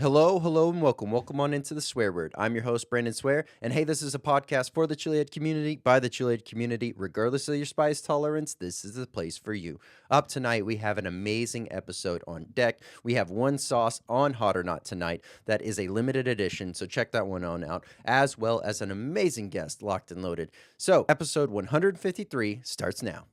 Hello, and welcome. Welcome on into the Swear Word. I'm your host, Brandon Swear, and hey, this is a podcast for the Chiliad community, by the Chiliad community. Regardless of your spice tolerance, this is the place for you. Up tonight, we have an amazing episode on deck. We have one sauce on Hot or Not tonight that is a limited edition, so check that one on out, as well as an amazing guest locked and loaded. So, episode 153 starts now.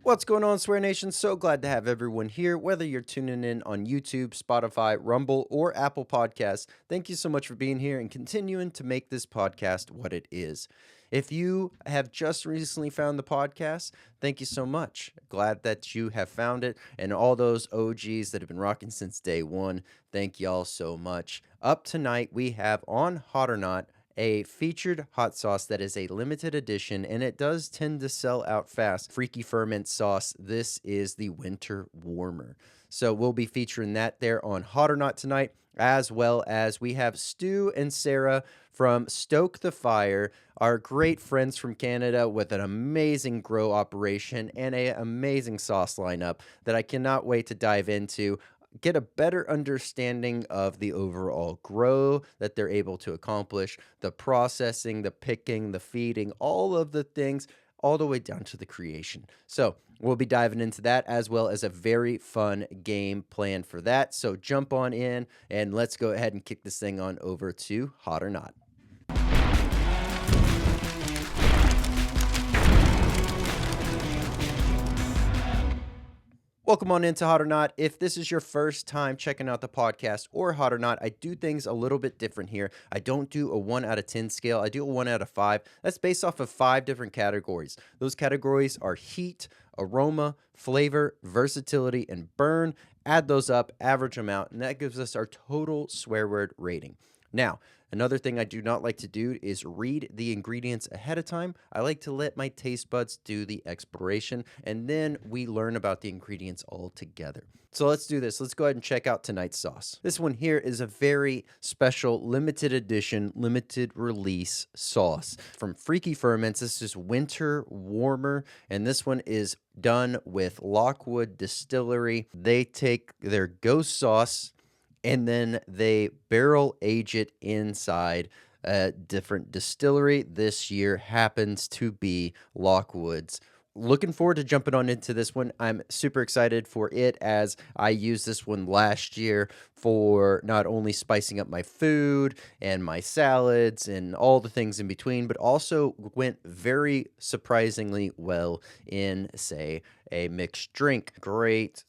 What's going on, Swear Nation? So glad to have everyone here, whether you're tuning in on YouTube, Spotify, Rumble, or Apple Podcasts. Thank you so much for being here and continuing to make this podcast what it is. If you have just recently found the podcast, thank you so much. Glad that you have found it. And all those OGs that have been rocking since day one, thank y'all so much. Up tonight, we have on Hot or Not, a featured hot sauce that is a limited edition, and it does tend to sell out fast. Freaky Ferments sauce. This is the winter warmer. So we'll be featuring that there on Hot or Not tonight, as well as we have Stu and Sarah from Stoke the Fire, our great friends from Canada with an amazing grow operation and an amazing sauce lineup that I cannot wait to dive into. Get a better understanding of the overall grow that they're able to accomplish, the processing, the picking, the feeding, all of the things, all the way down to the creation. So we'll be diving into that, as well as a very fun game planned for that. So jump on in and let's go ahead and kick this thing on over to Hot or Not. Welcome on into Hot or Not. If this is your first time checking out the podcast or Hot or Not, I do things a little bit different here. I don't do a 1 out of 10 scale. I do a 1 out of 5. That's based off of 5 different categories. Those categories are heat, aroma, flavor, versatility, and burn. Add those up, average them out, and that gives us our total swear word rating. Now, another thing I do not like to do is read the ingredients ahead of time. I like to let my taste buds do the exploration, and then we learn about the ingredients all together. So let's do this. Let's go ahead and check out tonight's sauce. This one here is a very special limited edition, limited release sauce from Freaky Ferments. This is winter warmer, and this one is done with Lockwood Distillery. They take their ghost sauce and then they barrel age it inside a different distillery. This year happens to be Lockwood's. Looking forward to jumping on into this one. I'm super excited for it, as I used this one last year for not only spicing up my food and my salads and all the things in between, but also went very surprisingly well in, say, a mixed drink. Great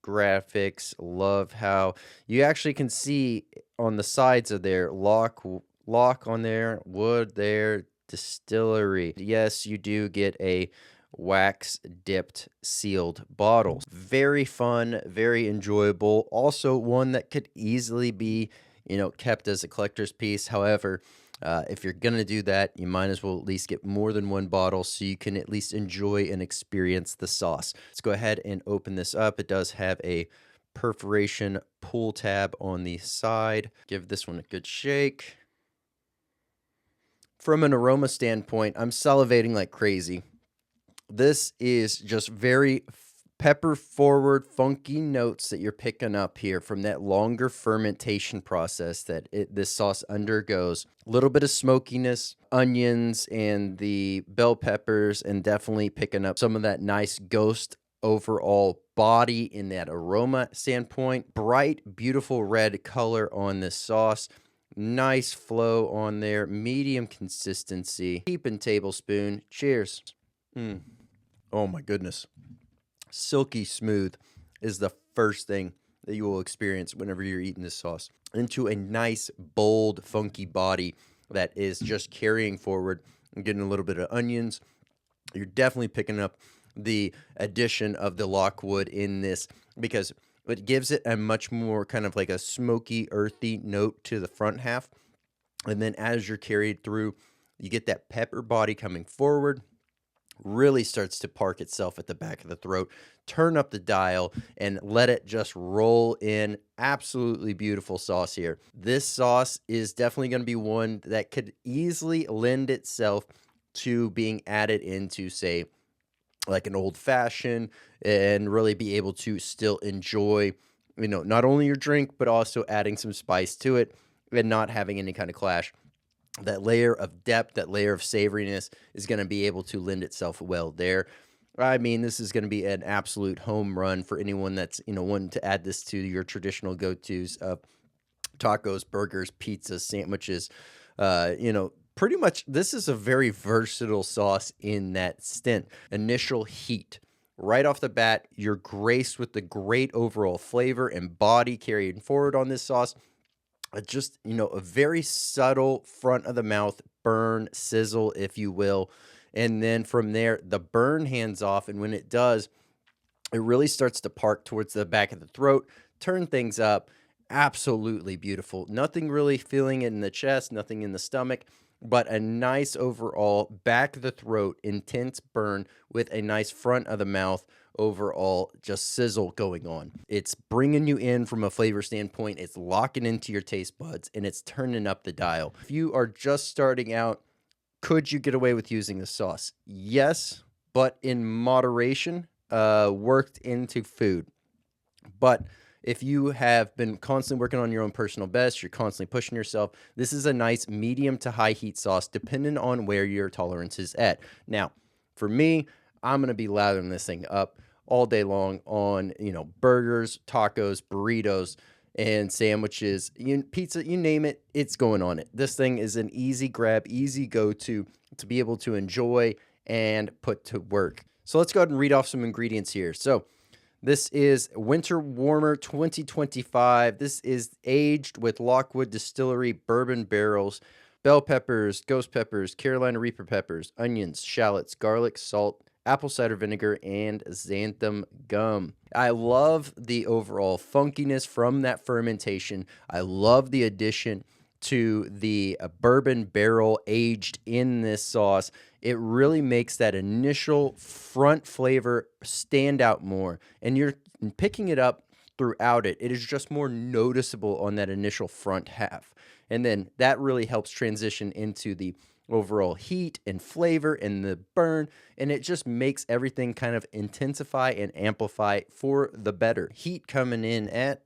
graphics. Love how you actually can see on the sides of their lock on there, wood there, distillery. Yes, you do get a wax dipped sealed bottle. Very fun, very enjoyable. Also one that could easily be, kept as a collector's piece. However, if you're going to do that, you might as well at least get more than one bottle so you can at least enjoy and experience the sauce. Let's go ahead and open this up. It does have a perforation pull tab on the side. Give this one a good shake. From an aroma standpoint, I'm salivating like crazy. This is just very pepper forward, funky notes that you're picking up here from that longer fermentation process that this sauce undergoes. A little bit of smokiness, onions and the bell peppers, and definitely picking up some of that nice ghost overall body in that aroma standpoint. Bright, beautiful red color on this sauce. Nice flow on there, medium consistency. Heaping tablespoon. Cheers. Oh my goodness. Silky smooth is the first thing that you will experience whenever you're eating this sauce. Into a nice, bold, funky body that is just carrying forward and getting a little bit of onions. You're definitely picking up the addition of the Lockwood in this, because it gives it a much more kind of like a smoky, earthy note to the front half. And then as you're carried through, you get that pepper body coming forward. really starts to park itself at the back of the throat. Turn up the dial and let it just roll in. Absolutely beautiful sauce here. This sauce is definitely going to be one that could easily lend itself to being added into, say, like an old fashioned, and really be able to still enjoy, not only your drink, but also adding some spice to it and not having any kind of clash. That layer of depth, that layer of savoriness is going to be able to lend itself well there. I mean, this is going to be an absolute home run for anyone that's, wanting to add this to your traditional go-tos of tacos, burgers, pizzas, sandwiches. Pretty much this is a very versatile sauce in that stint. Initial heat. Right off the bat, you're graced with the great overall flavor and body carried forward on this sauce. Just, a very subtle front of the mouth burn, sizzle, if you will. And then from there, the burn hands off. And when it does, it really starts to park towards the back of the throat, turn things up. Absolutely beautiful. Nothing really feeling it in the chest, nothing in the stomach, but a nice overall back of the throat, intense burn with a nice front of the mouth overall just sizzle going on. It's bringing you in from a flavor standpoint. It's locking into your taste buds and it's turning up the dial. If you are just starting out, could you get away with using the sauce? Yes, but in moderation, worked into food. But if you have been constantly working on your own personal best, you're constantly pushing yourself, this is a nice medium to high heat sauce, depending on where your tolerance is at. Now, for me, I'm going to be lathering this thing up all day long on, burgers, tacos, burritos, and sandwiches, pizza, you name it, it's going on it. This thing is an easy grab, easy go-to to be able to enjoy and put to work. So let's go ahead and read off some ingredients here. So this is Winter Warmer 2025. This is aged with Lockwood Distillery bourbon barrels, bell peppers, ghost peppers, Carolina Reaper peppers, onions, shallots, garlic, salt, apple cider vinegar, and xanthan gum. I love the overall funkiness from that fermentation. I love the addition to the bourbon barrel aged in this sauce. It really makes that initial front flavor stand out more, and you're picking it up throughout it. It is just more noticeable on that initial front half, and then that really helps transition into the overall heat and flavor and the burn, and it just makes everything kind of intensify and amplify for the better. Heat coming in at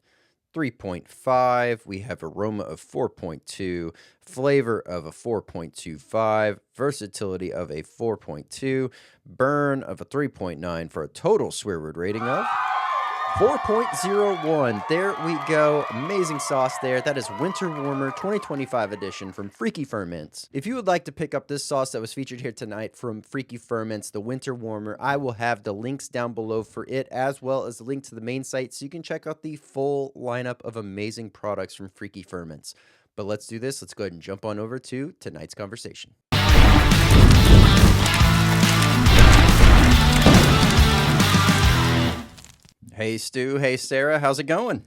3.5, we have aroma of 4.2, flavor of a 4.25, versatility of a 4.2, burn of a 3.9 for a total swear word rating of 4.01. There we go. Amazing sauce there. That is Winter Warmer 2025 edition from Freaky Ferments. If you would like to pick up this sauce that was featured here tonight from Freaky Ferments, the Winter Warmer, I will have the links down below for it, as well as the link to the main site so you can check out the full lineup of amazing products from Freaky Ferments. But let's do this. Let's go ahead and jump on over to tonight's conversation. Hey, Stu. Hey, Sarah. How's it going?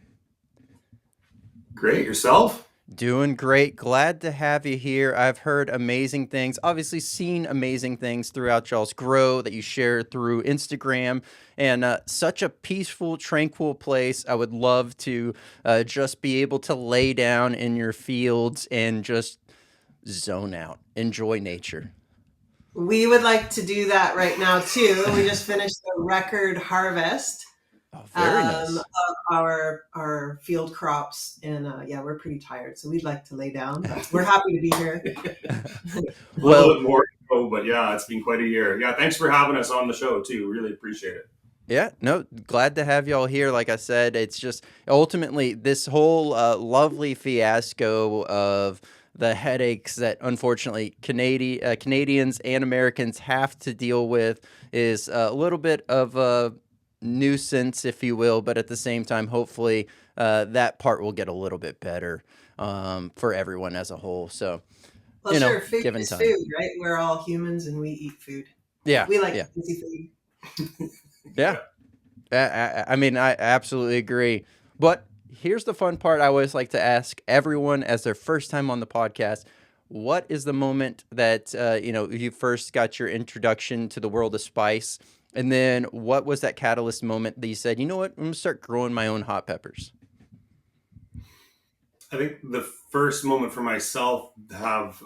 Great. Yourself? Doing great. Glad to have you here. I've heard amazing things, obviously seen amazing things throughout y'all's grow that you share through Instagram, and such a peaceful, tranquil place. I would love to just be able to lay down in your fields and just zone out, enjoy nature. We would like to do that right now too. We just finished a record harvest Oh, very nice. of our field crops, and yeah, we're pretty tired, so we'd like to lay down. But we're happy to be here. A Well, little bit more, but yeah, it's been quite a year. Yeah, thanks for having us on the show too. Really appreciate it. yeah, no, glad to have y'all here. Like I said, it's just ultimately this whole lovely fiasco of the headaches that unfortunately Canadians and Americans have to deal with is a little bit of a nuisance, if you will, but at the same time, hopefully that part will get a little bit better for everyone as a whole. So, Well, sure, food given is time. food, right? We're all humans and we eat food. Yeah, We like yeah. easy food. Yeah. I mean, I absolutely agree. But here's the fun part I always like to ask everyone as their first time on the podcast. what is the moment that you first got your introduction to the world of spice? And then what was that catalyst moment that you said, you know what, I'm gonna start growing my own hot peppers? I think the first moment for myself to have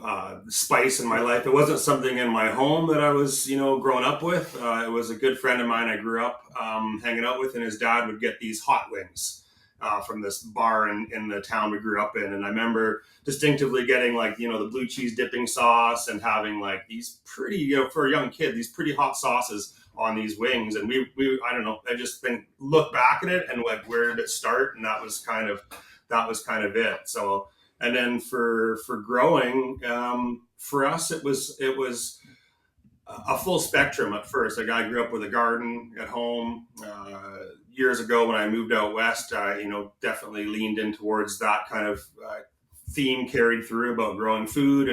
spice in my life, it wasn't something in my home that I was, growing up with. It was a good friend of mine I grew up hanging out with, and his dad would get these hot wings from this bar in the town we grew up in. And I remember distinctively getting like, the blue cheese dipping sauce and having like these pretty, for a young kid, these pretty hot sauces on these wings. And we I don't know, I just think, look back at it and like, where did it start? And that was kind of it. So, and then for growing, for us, it was a full spectrum at first. Like I grew up with a garden at home. Years ago, when I moved out west, definitely leaned in towards that kind of theme carried through about growing food,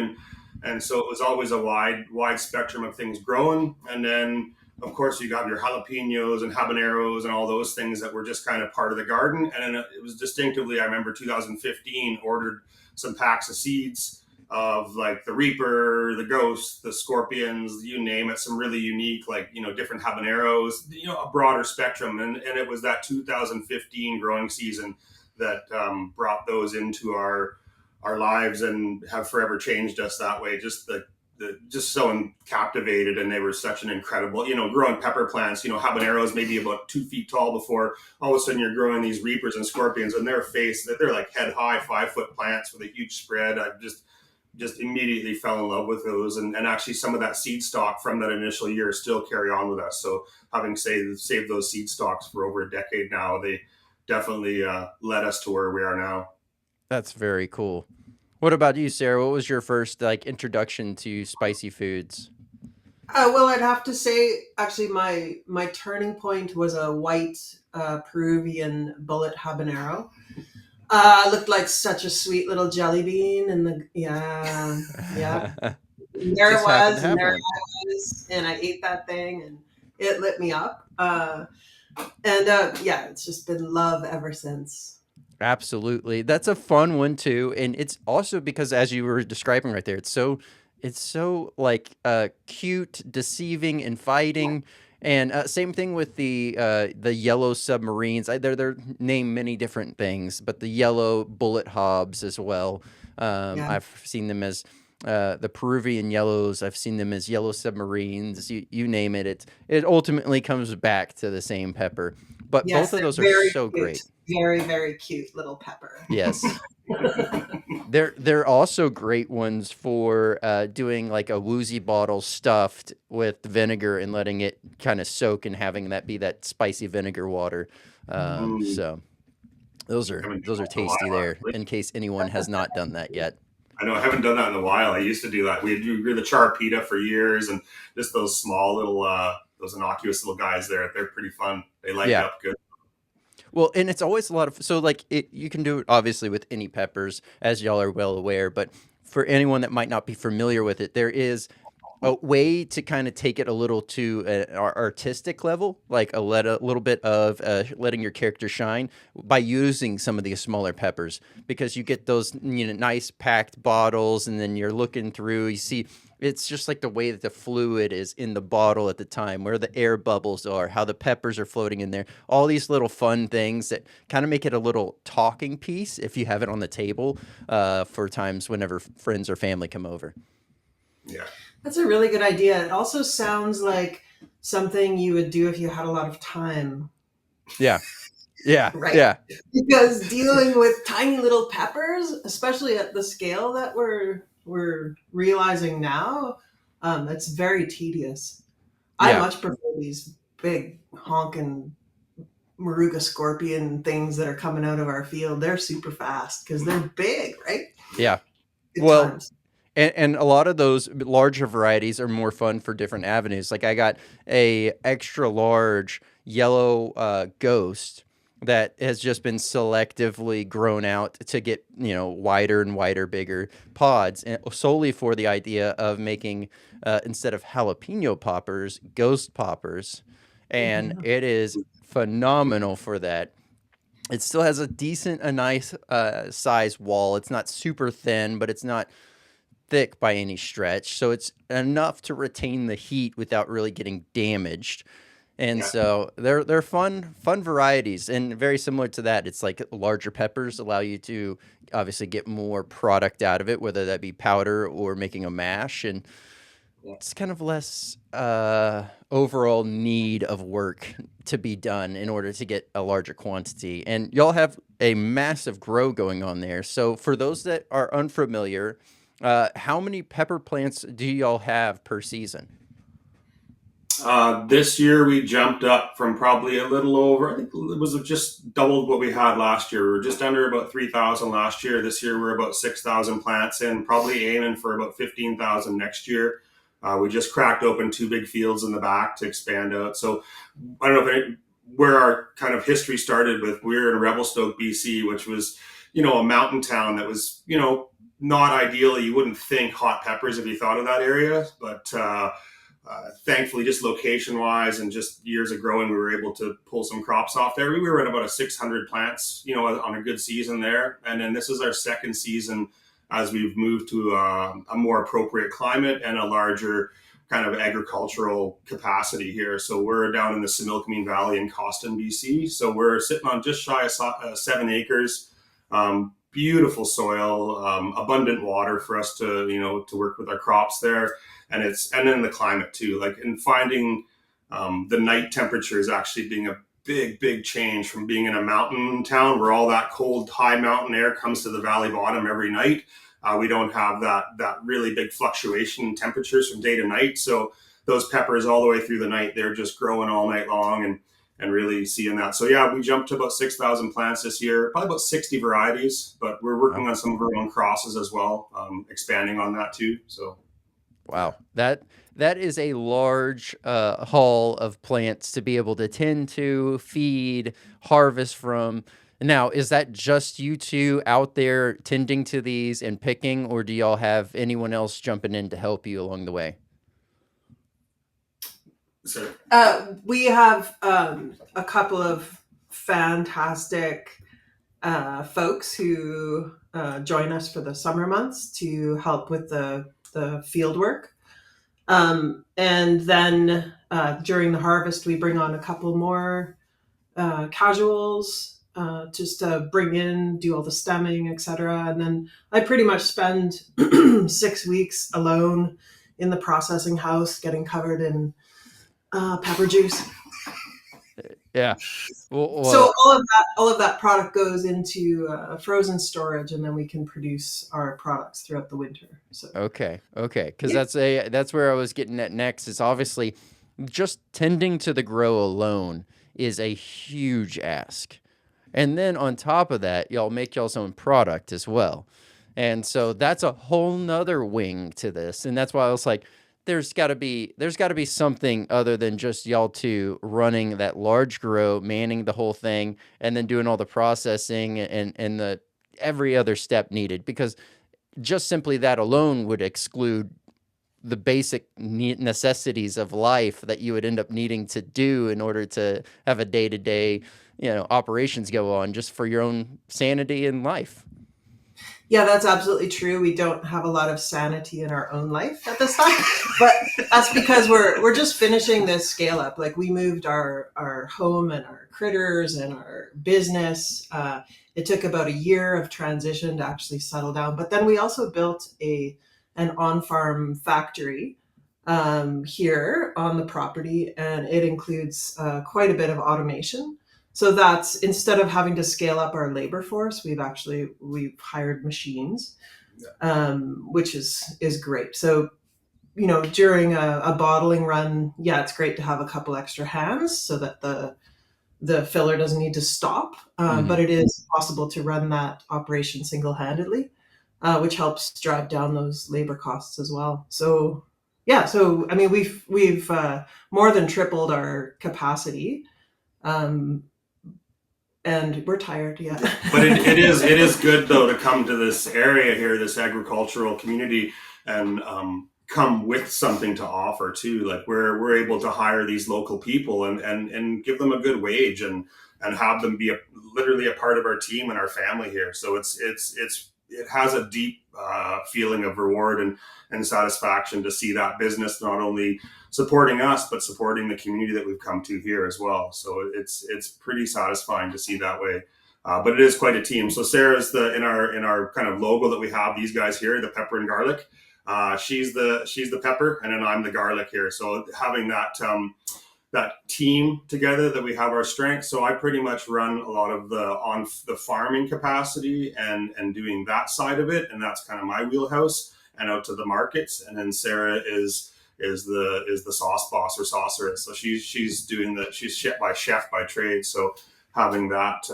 and so it was always a wide spectrum of things growing. And then of course you got your jalapenos and habaneros and all those things that were just kind of part of the garden. And then it was distinctively, I remember 2015, ordered some packs of seeds of like the Reaper, the Ghost, the Scorpions, you name it, some really unique, like, different habaneros, a broader spectrum. And it was that 2015 growing season that brought those into our lives and have forever changed us that way. Just just so captivated, and they were such an incredible, growing pepper plants, habaneros maybe about 2 feet tall before all of a sudden you're growing these Reapers and Scorpions, and they're like head high 5 foot plants with a huge spread. I just immediately fell in love with those, and actually some of that seed stock from that initial year still carry on with us. So having saved those seed stocks for over a decade now, they definitely led us to where we are now. That's very cool. What about you, Sarah? What was your first like introduction to spicy foods? Well, I'd have to say, actually, my turning point was a white Peruvian bullet habanero. Looked like such a sweet little jelly bean, and yeah. And there it Just happened to was, and have there one. I was, and I ate that thing, and it lit me up. And yeah, it's just been love ever since. Absolutely. That's a fun one too. And it's also because as you were describing right there, it's so like cute, deceiving, inviting. And same thing with the yellow submarines. They're named many different things, but the yellow bullet hobs as well. Yeah, I've seen them as the Peruvian yellows. I've seen them as yellow submarines. You name it. It ultimately comes back to the same pepper. But yes, both of they're those are very so cute, great. very very cute little pepper. Yes. They're also great ones for doing like a woozy bottle stuffed with vinegar and letting it kind of soak and having that be that spicy vinegar water. Mm, So those I are haven't those done are that in a while, tasty there actually. in case anyone has not done that yet. I know I haven't done that in a while. I used to do that. We grew the charpita for years, and just those small little, those innocuous little guys there. They're pretty fun. They light you Yeah. up good. Well, and it's always a lot of so like you can do it obviously with any peppers, as y'all are well aware, but for anyone that might not be familiar with it, there is a way to kind of take it a little to an artistic level, like a little bit of letting your character shine by using some of these smaller peppers, because you get those nice packed bottles, and then you're looking through, you see it's just like the way that the fluid is in the bottle at the time, where the air bubbles are, how the peppers are floating in there, all these little fun things that kind of make it a little talking piece if you have it on the table for times whenever friends or family come over. Yeah. That's a really good idea. It also sounds like something you would do if you had a lot of time, Yeah. Yeah, right? yeah, Because dealing with tiny little peppers, especially at the scale that we're realizing now, it's very tedious. I yeah, much prefer these big honking Maruga scorpion things that are coming out of our field. They're super fast because they're big, right? yeah. Good Well, times. and a lot of those larger varieties are more fun for different avenues. Like I got a extra large yellow ghost that has just been selectively grown out to get wider and wider, bigger pods, and solely for the idea of making instead of jalapeno poppers, ghost poppers, and Yeah. it is phenomenal for that. It still has a nice size wall. It's not super thin, but it's not thick by any stretch, so it's enough to retain the heat without really getting damaged. And Yeah. so they're fun varieties, and very similar to that. It's like larger peppers allow you to obviously get more product out of it, whether that be powder or making a mash, and Yeah. it's kind of less overall need of work to be done in order to get a larger quantity. And y'all have a massive grow going on there. So for those that are unfamiliar, how many pepper plants do y'all have per season? This year we jumped up from probably a little over, I think it was just doubled what we had last year. We were just under about 3,000 last year. This year we're about 6,000 plants in, probably aiming for about 15,000 next year. We just cracked open 2 big fields in the back to expand out. So I don't know where our kind of history started with. We were in Revelstoke, BC, which was, a mountain town that was, not ideal. You wouldn't think hot peppers if you thought of that area, but thankfully, just location wise and just years of growing, we were able to pull some crops off there. We were at about a 600 plants, on a good season there. And then this is our second season as we've moved to a more appropriate climate and a larger kind of agricultural capacity here. So we're down in the Similkameen Valley in Coston, BC. So we're sitting on just shy of 7 acres. Beautiful soil, abundant water for us to work with our crops there. And then the climate too, like in finding the night temperatures actually being a big change from being in a mountain town where all that cold high mountain air comes to the valley bottom every night. We don't have that really big fluctuation in temperatures from day to night. So those peppers all the way through the night, they're just growing all night long and really seeing that. So yeah, we jumped to about 6,000 plants this year, probably about 60 varieties, but we're working on some of our own crosses as well, expanding on that too. So. Wow, that is a large haul of plants to be able to tend to, feed, harvest from. Now, is that just you two out there tending to these and picking, or do y'all have anyone else jumping in to help you along the way? So We have a couple of fantastic folks who join us for the summer months to help with the field work. And then during the harvest, we bring on a couple more casuals just to bring in, do all the stemming, etc. And then I pretty much spend 6 weeks alone in the processing house getting covered in pepper juice. Yeah. Well, So all of that product goes into frozen storage, and then we can produce our products throughout the winter. So okay, because that's where I was getting at next. Is obviously just tending to the grow alone is a huge ask, and then on top of that, y'all make y'all's own product as well, and so that's a whole nother wing to this, and that's why I was like, there's got to be something other than just y'all two running that large grow, manning the whole thing, and then doing all the processing and the every other step needed, because just simply that alone would exclude the basic necessities of life that you would end up needing to do in order to have a day-to-day, operations go on just for your own sanity in life. yeah, that's absolutely true. We don't have a lot of sanity in our own life at this time, but that's because we're just finishing this scale up. Like we moved our home and our critters and our business. It took about a year of transition to actually settle down. But then we also built an on-farm factory here on the property, and it includes quite a bit of automation. So that's, instead of having to scale up our labor force, we've hired machines, which is great. So, during a bottling run, yeah, it's great to have a couple extra hands so that the filler doesn't need to stop. But it is possible to run that operation single-handedly, which helps drive down those labor costs as well. So, yeah, I mean, we've more than tripled our capacity. And we're tired, yeah. But it is good though to come to this area here, this agricultural community, and come with something to offer too. Like we're able to hire these local people and give them a good wage and have them be literally a part of our team and our family here. So it's it has a deep feeling of reward and satisfaction to see that business not only supporting us but supporting the community that we've come to here as well. So it's pretty satisfying to see that way. But it is quite a team. So Sarah's in our kind of logo that we have, these guys here, the pepper and garlic. She's the pepper, and then I'm the garlic here. So having that team together, that we have our strengths. So I pretty much run a lot of the farming capacity and doing that side of it, and that's kind of my wheelhouse, and out to the markets. And then Sarah is the sauce boss or saucer. So she's chef by trade. So having that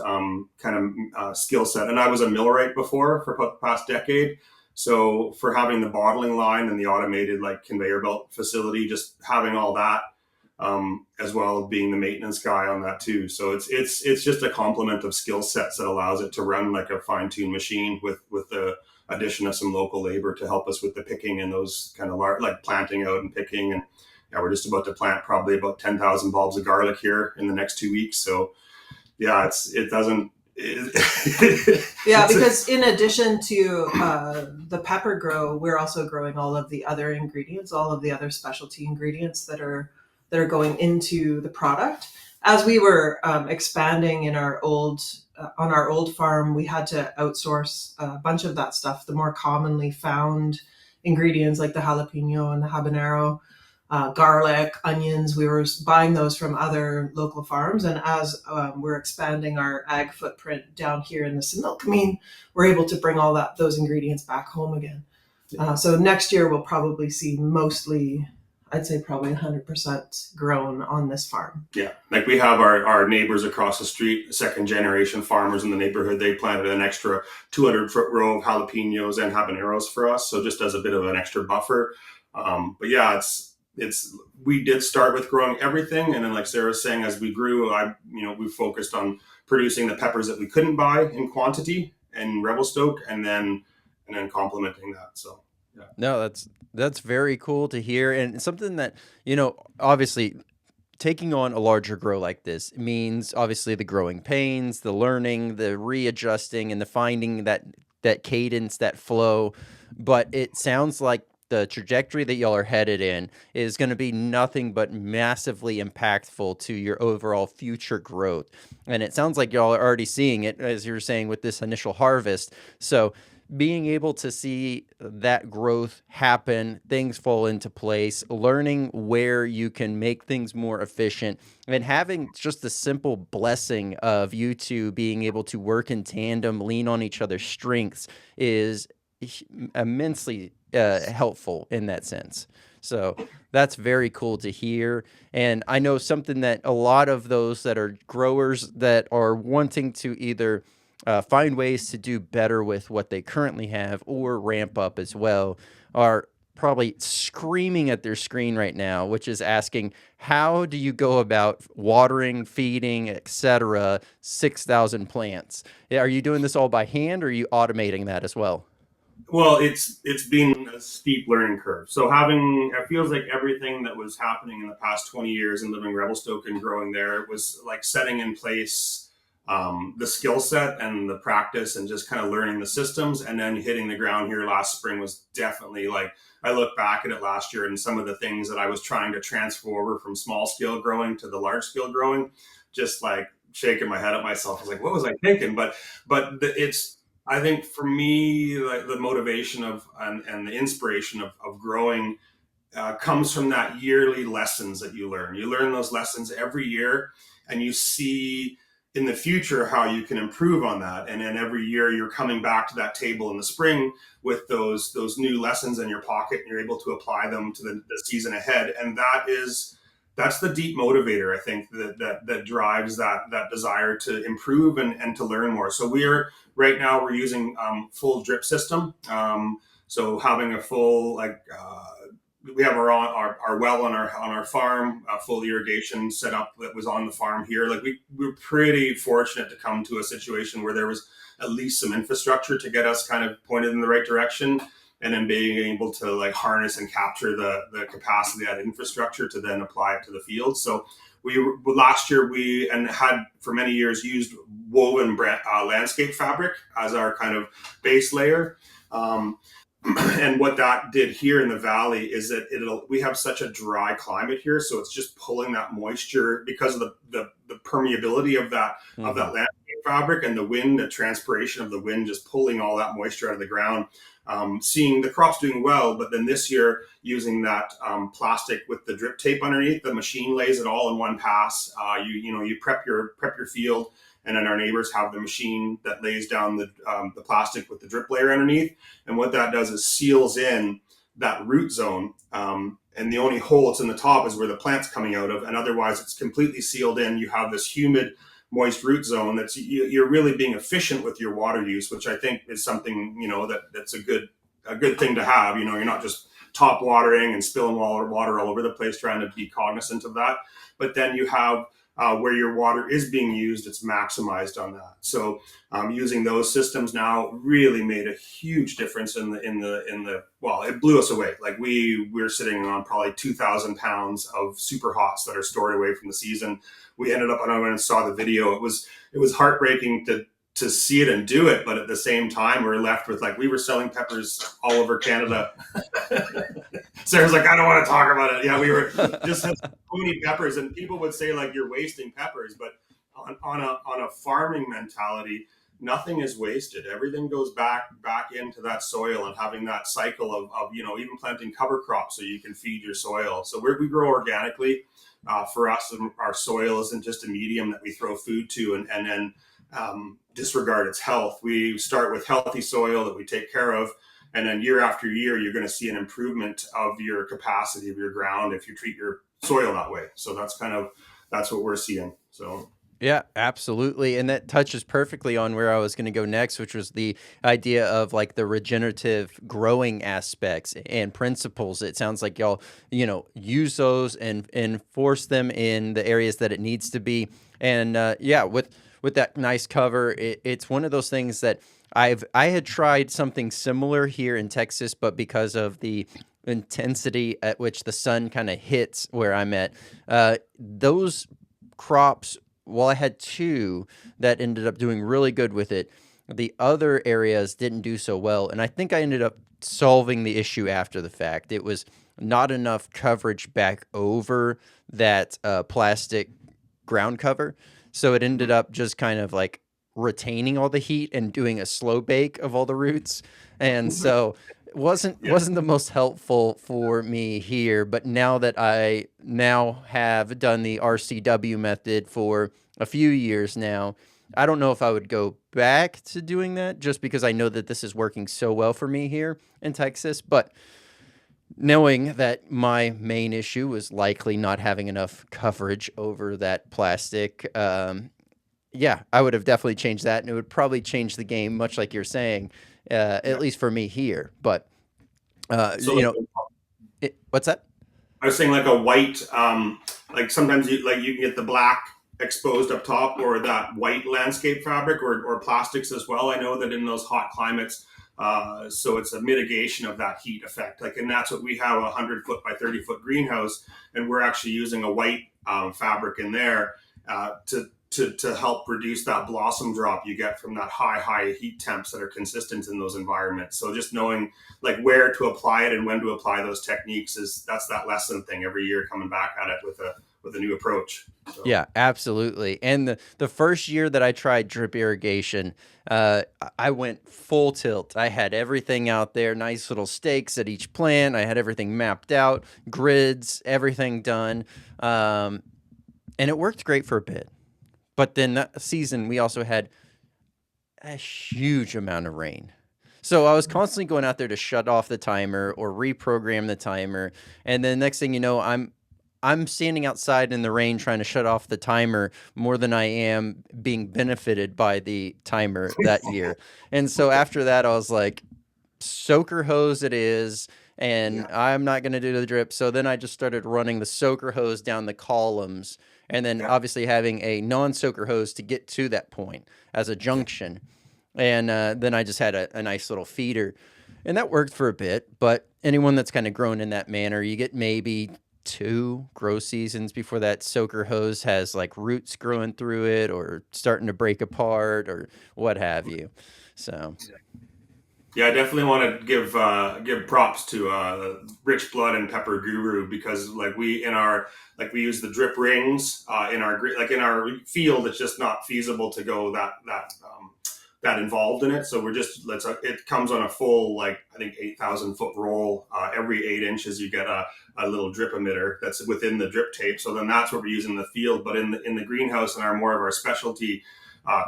kind of skill set. And I was a millwright before for the past decade. So for having the bottling line and the automated like conveyor belt facility, just having all that, as well as being the maintenance guy on that too. So it's just a complement of skill sets that allows it to run like a fine-tuned machine with the addition of some local labor to help us with the picking and those kind of like planting out and picking. And yeah, we're just about to plant probably about 10,000 bulbs of garlic here in the next 2 weeks. So yeah, yeah, because in addition to the pepper grow, we're also growing all of the other ingredients, all of the other specialty ingredients that are going into the product. As we were expanding in our on our old farm, we had to outsource a bunch of that stuff, the more commonly found ingredients like the jalapeno and the habanero. Garlic, onions, we were buying those from other local farms. And as we're expanding our ag footprint down here in the Similkameen, we're able to bring all those ingredients back home again. So next year we'll probably see mostly, I'd say probably 100% grown on this farm. Yeah, like we have our neighbors across the street, second generation farmers in the neighborhood. They planted an extra 200-foot row of jalapenos and habaneros for us. So just as a bit of an extra buffer. But yeah, we did start with growing everything, and then like Sarah was saying, as we grew, we focused on producing the peppers that we couldn't buy in quantity in Revelstoke, and then complementing that. So yeah. No, that's very cool to hear, and something that obviously taking on a larger grow like this means obviously the growing pains, the learning, the readjusting, and the finding that cadence, that flow. But it sounds like the trajectory that y'all are headed in is going to be nothing but massively impactful to your overall future growth. And it sounds like y'all are already seeing it, as you were saying, with this initial harvest. So being able to see that growth happen, things fall into place, learning where you can make things more efficient, and having just the simple blessing of you two being able to work in tandem, lean on each other's strengths is immensely helpful in that sense. So that's very cool to hear. And I know something that a lot of those that are growers that are wanting to either find ways to do better with what they currently have or ramp up as well are probably screaming at their screen right now, which is asking, how do you go about watering, feeding, etc., 6,000 plants? Are you doing this all by hand, or are you automating that as well? Well, it's been a steep learning curve. So it feels like everything that was happening in the past 20 years in living Revelstoke and growing there was like setting in place the skill set and the practice and just kind of learning the systems, and then hitting the ground here last spring was definitely like, I look back at it last year and some of the things that I was trying to transfer over from small scale growing to the large scale growing, just like shaking my head at myself. I was like, what was I thinking? But I think for me, like the motivation and the inspiration of growing comes from that yearly lessons that you learn. You learn those lessons every year, and you see in the future how you can improve on that. And then every year you're coming back to that table in the spring with those new lessons in your pocket, and you're able to apply them to the season ahead. And that's the deep motivator, I think, that drives that desire to improve and to learn more. So right now we're using full drip system. So having a full we have our well on our farm, full irrigation set up that was on the farm here. Like we're pretty fortunate to come to a situation where there was at least some infrastructure to get us kind of pointed in the right direction. and then being able to like harness and capture the capacity of that infrastructure to then apply it to the field. So last year we and had for many years used woven landscape fabric as our kind of base layer. And what that did here in the valley is that we have such a dry climate here, so it's just pulling that moisture because of the permeability of that landscape fabric and the wind, the transpiration of the wind, just pulling all that moisture out of the ground. Seeing the crops doing well, but then this year using that plastic with the drip tape underneath, the machine lays it all in one pass. You prep your field, and then our neighbors have the machine that lays down the plastic with the drip layer underneath. And what that does is seals in that root zone. And the only hole that's in the top is where the plant's coming out of. And otherwise it's completely sealed in. You have this humid, moist root zone you're really being efficient with your water use, which I think is something, that's a good thing to have. You're not just top watering and spilling water all over the place, trying to be cognizant of that. But then you have where your water is being used, it's maximized on that. So using those systems now really made a huge difference in the well, it blew us away. Like we're sitting on probably 2,000 pounds of Superhots that are stored away from the season. We ended up, and I went and saw the video. It was heartbreaking to see it and do it, but at the same time, we're left with we were selling peppers all over Canada. Sarah's like, I don't want to talk about it. Yeah, we were just had so many peppers, and people would say you're wasting peppers, but on a farming mentality, nothing is wasted. Everything goes back into that soil, and having that cycle of even planting cover crops so you can feed your soil. So we grow organically. For us, our soil isn't just a medium that we throw food to and then disregard its health. We start with healthy soil that we take care of, and then year after year, you're going to see an improvement of your capacity of your ground if you treat your soil that way. So that's what we're seeing. So. Yeah, absolutely. And that touches perfectly on where I was going to go next, which was the idea of the regenerative growing aspects and principles. It sounds like y'all, use those and enforce them in the areas that it needs to be. And with that nice cover, it's one of those things that I had tried something similar here in Texas, but because of the intensity at which the sun kind of hits where I'm at, those crops, well, I had two that ended up doing really good with it. The other areas didn't do so well, and I think I ended up solving the issue after the fact. It was not enough coverage back over that plastic ground cover, so it ended up just kind of retaining all the heat and doing a slow bake of all the roots, and so wasn't the most helpful for me here. But now that I have done the RCW method for a few years now, I don't know if I would go back to doing that just because I know that this is working so well for me here in Texas. But knowing that my main issue was likely not having enough coverage over that plastic, I would have definitely changed that, and it would probably change the game, much like you're saying. At least for me here, but what's that? I was saying a white, sometimes you can get the black exposed up top, or that white landscape fabric, or plastics as well. I know that in those hot climates, so it's a mitigation of that heat effect. And that's what we have, 100-foot by 30-foot greenhouse, and we're actually using a white fabric in there to help reduce that blossom drop you get from that high heat temps that are consistent in those environments. So just knowing where to apply it and when to apply those techniques that's that lesson thing every year, coming back at it with a new approach. So. Yeah, absolutely. And the first year that I tried drip irrigation, I went full tilt. I had everything out there, nice little stakes at each plant. I had everything mapped out, grids, everything done. And it worked great for a bit. But then that season, we also had a huge amount of rain. So I was constantly going out there to shut off the timer or reprogram the timer. And then next thing you know, I'm standing outside in the rain trying to shut off the timer more than I am being benefited by the timer that year. And so after that, I was like, soaker hose it is, and I'm not going to do the drip. So then I just started running the soaker hose down the columns, and then obviously having a non-soaker hose to get to that point as a junction. And then I just had a nice little feeder. And that worked for a bit, but anyone that's kind of grown in that manner, you get maybe 2 grow seasons before that soaker hose has like roots growing through it or starting to break apart or what have you. So Yeah, I definitely want to give props to Rich Blood and Pepper Guru, because like we use the drip rings in our in our field. It's just not feasible to go that involved in it. So we're just it comes on a full, like, I think 8,000 foot roll. Every 8 inches you get a little drip emitter that's within the drip tape. So then that's what we're using in the field. But in the greenhouse and our more of our specialty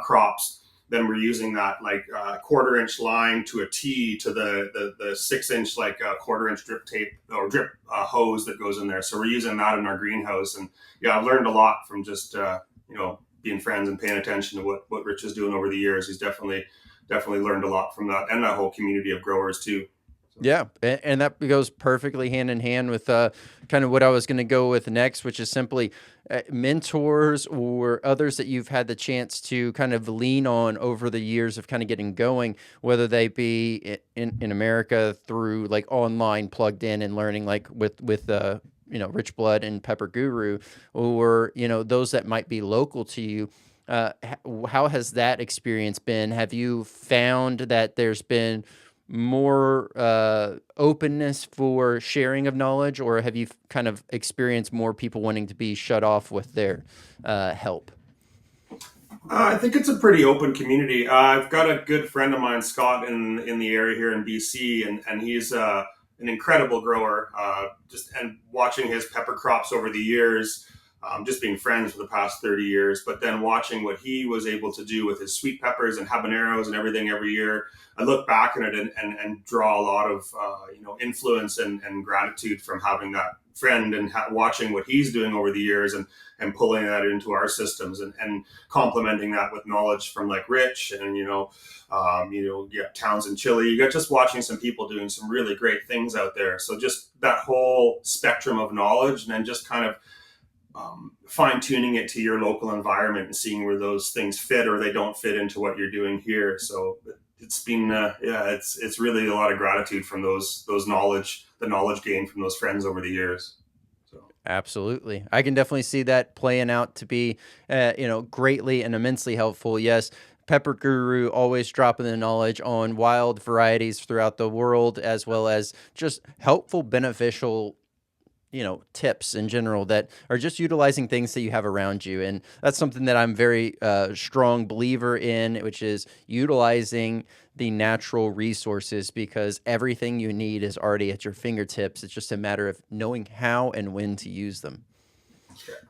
crops, then we're using that like 1/4 inch line to a T to the 6 inch like quarter-inch drip tape or drip hose that goes in there. So we're using that in our greenhouse. And yeah, I've learned a lot from just being friends and paying attention to what Rich is doing over the years. He's definitely learned a lot from that, and that whole community of growers too. yeah, and that goes perfectly hand in hand with kind of what I was going to go with next, which is simply mentors or others that you've had the chance to kind of lean on over the years of kind of getting going, whether they be in America through like online plugged in and learning, like with Rich Blood and Pepper Guru, or those that might be local to you. How has that experience been? Have you found that there's been more openness for sharing of knowledge, or have you kind of experienced more people wanting to be shut off with their help? I think it's a pretty open community. I've got a good friend of mine, Scott, in the area here in BC, and he's an incredible grower. And watching his pepper crops over the years, just being friends for the past 30 years, but then watching what he was able to do with his sweet peppers and habaneros and everything every year, I look back at it and draw a lot of influence and gratitude from having that friend and watching what he's doing over the years and pulling that into our systems and complementing that with knowledge from like Rich and Townsend Chile. You got just watching some people doing some really great things out there. So just that whole spectrum of knowledge, and then just kind of fine tuning it to your local environment and seeing where those things fit or they don't fit into what you're doing here. So it's been it's really a lot of gratitude from the knowledge gained from those friends over the years. So Absolutely. I can definitely see that playing out to be greatly and immensely helpful. Yes, Pepper Guru always dropping the knowledge on wild varieties throughout the world, as well as just helpful, beneficial tips in general that are just utilizing things that you have around you. And that's something that I'm very strong believer in, which is utilizing the natural resources, because everything you need is already at your fingertips. It's just a matter of knowing how and when to use them.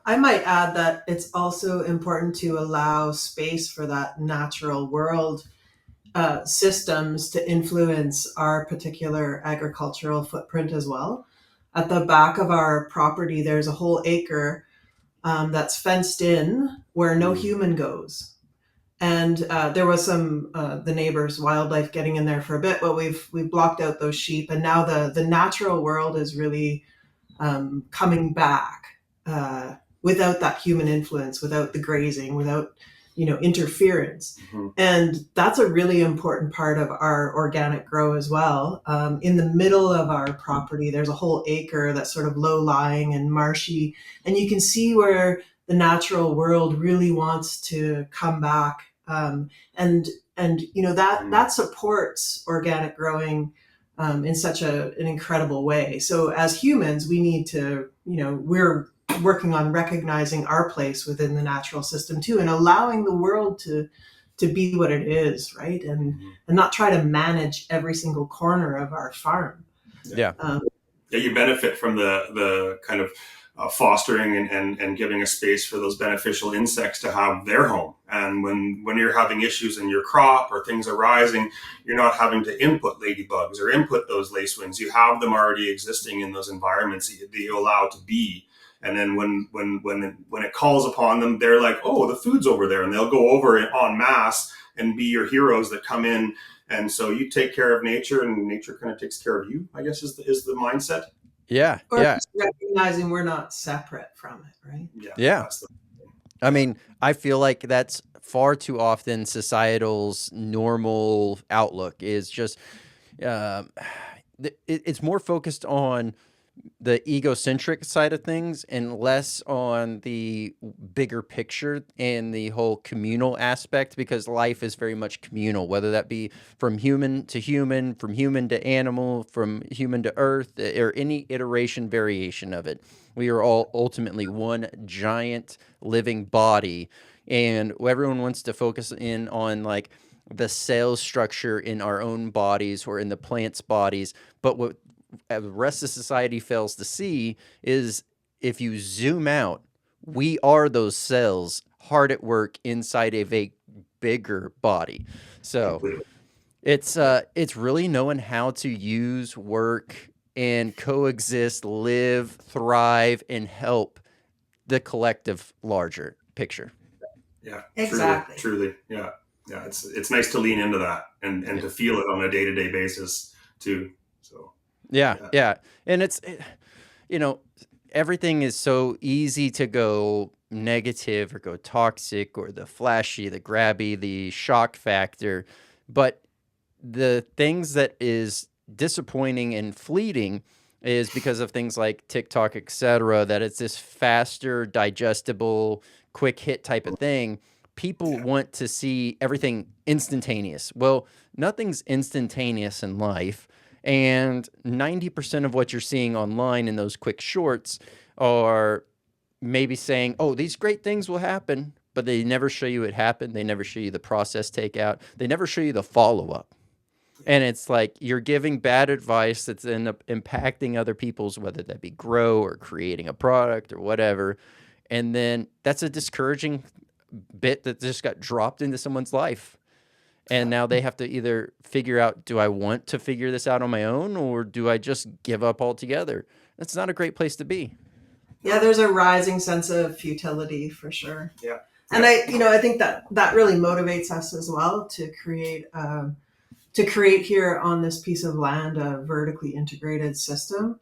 I might add that it's also important to allow space for that natural world systems to influence our particular agricultural footprint as well. At the back of our property, there's a whole acre that's fenced in where no human goes. And there was some the neighbors' wildlife getting in there for a bit, but we've blocked out those sheep, and now the natural world is really coming back without that human influence, without the grazing, without interference. mhm. And that's a really important part of our organic grow as well. In the middle of our property, there's a whole acre that's sort of low lying and marshy, and you can see where the natural world really wants to come back. And that supports organic growing in such an incredible way. So as humans, we need to, we're working on recognizing our place within the natural system too, and allowing the world to be what it is, right? And not try to manage every single corner of our farm. Yeah. Yeah, you benefit from the kind of fostering and giving a space for those beneficial insects to have their home. And when you're having issues in your crop or things are rising, you're not having to input ladybugs or input those lacewings. You have them already existing in those environments that you allow to be. And then when it calls upon them, they're like, oh, the food's over there, and they'll go over it en masse and be your heroes that come in. And so you take care of nature, and nature kind of takes care of you, I guess, is the mindset. Yeah. Or Yeah. just recognizing we're not separate from it, right? Yeah. That's I mean, I feel like that's far too often societal's normal outlook is just um, it's more focused on the egocentric side of things and less on the bigger picture and the whole communal aspect, because life is very much communal, whether that be from human to human, from human to animal, from human to earth, or any iteration variation of it. We are all ultimately one giant living body, and everyone wants to focus in on like the cell structure in our own bodies or in the plants' bodies. But what the rest of society fails to see is, if you zoom out, we are those cells hard at work inside of a bigger body. So Completely. it's really knowing how to use, work, and coexist, live, thrive, and help the collective larger picture. Yeah, Exactly. truly. Yeah. Yeah. It's nice to lean into that and to feel it on a day-to-day basis too. So Yeah. And you know, everything is so easy to go negative or go toxic or the flashy, the grabby, the shock factor. But the things that is disappointing and fleeting is because of things like TikTok, etc., that it's this faster, digestible, quick hit type of thing. People want to see everything instantaneous. Well, nothing's instantaneous in life. And 90% of what you're seeing online in those quick shorts are maybe saying, oh, these great things will happen, but they never show you it happened. They never show you the process takeout. They never show you the follow up. And it's like you're giving bad advice that's end up impacting other people's, whether that be grow or creating a product or whatever. And then that's a discouraging bit that just got dropped into someone's life. And now they have to either figure out, do I want to figure this out on my own, or do I just give up altogether? That's not a great place to be. Yeah, there's a rising sense of futility for sure. Yeah. And I think that really motivates us as well to create here on this piece of land a vertically integrated system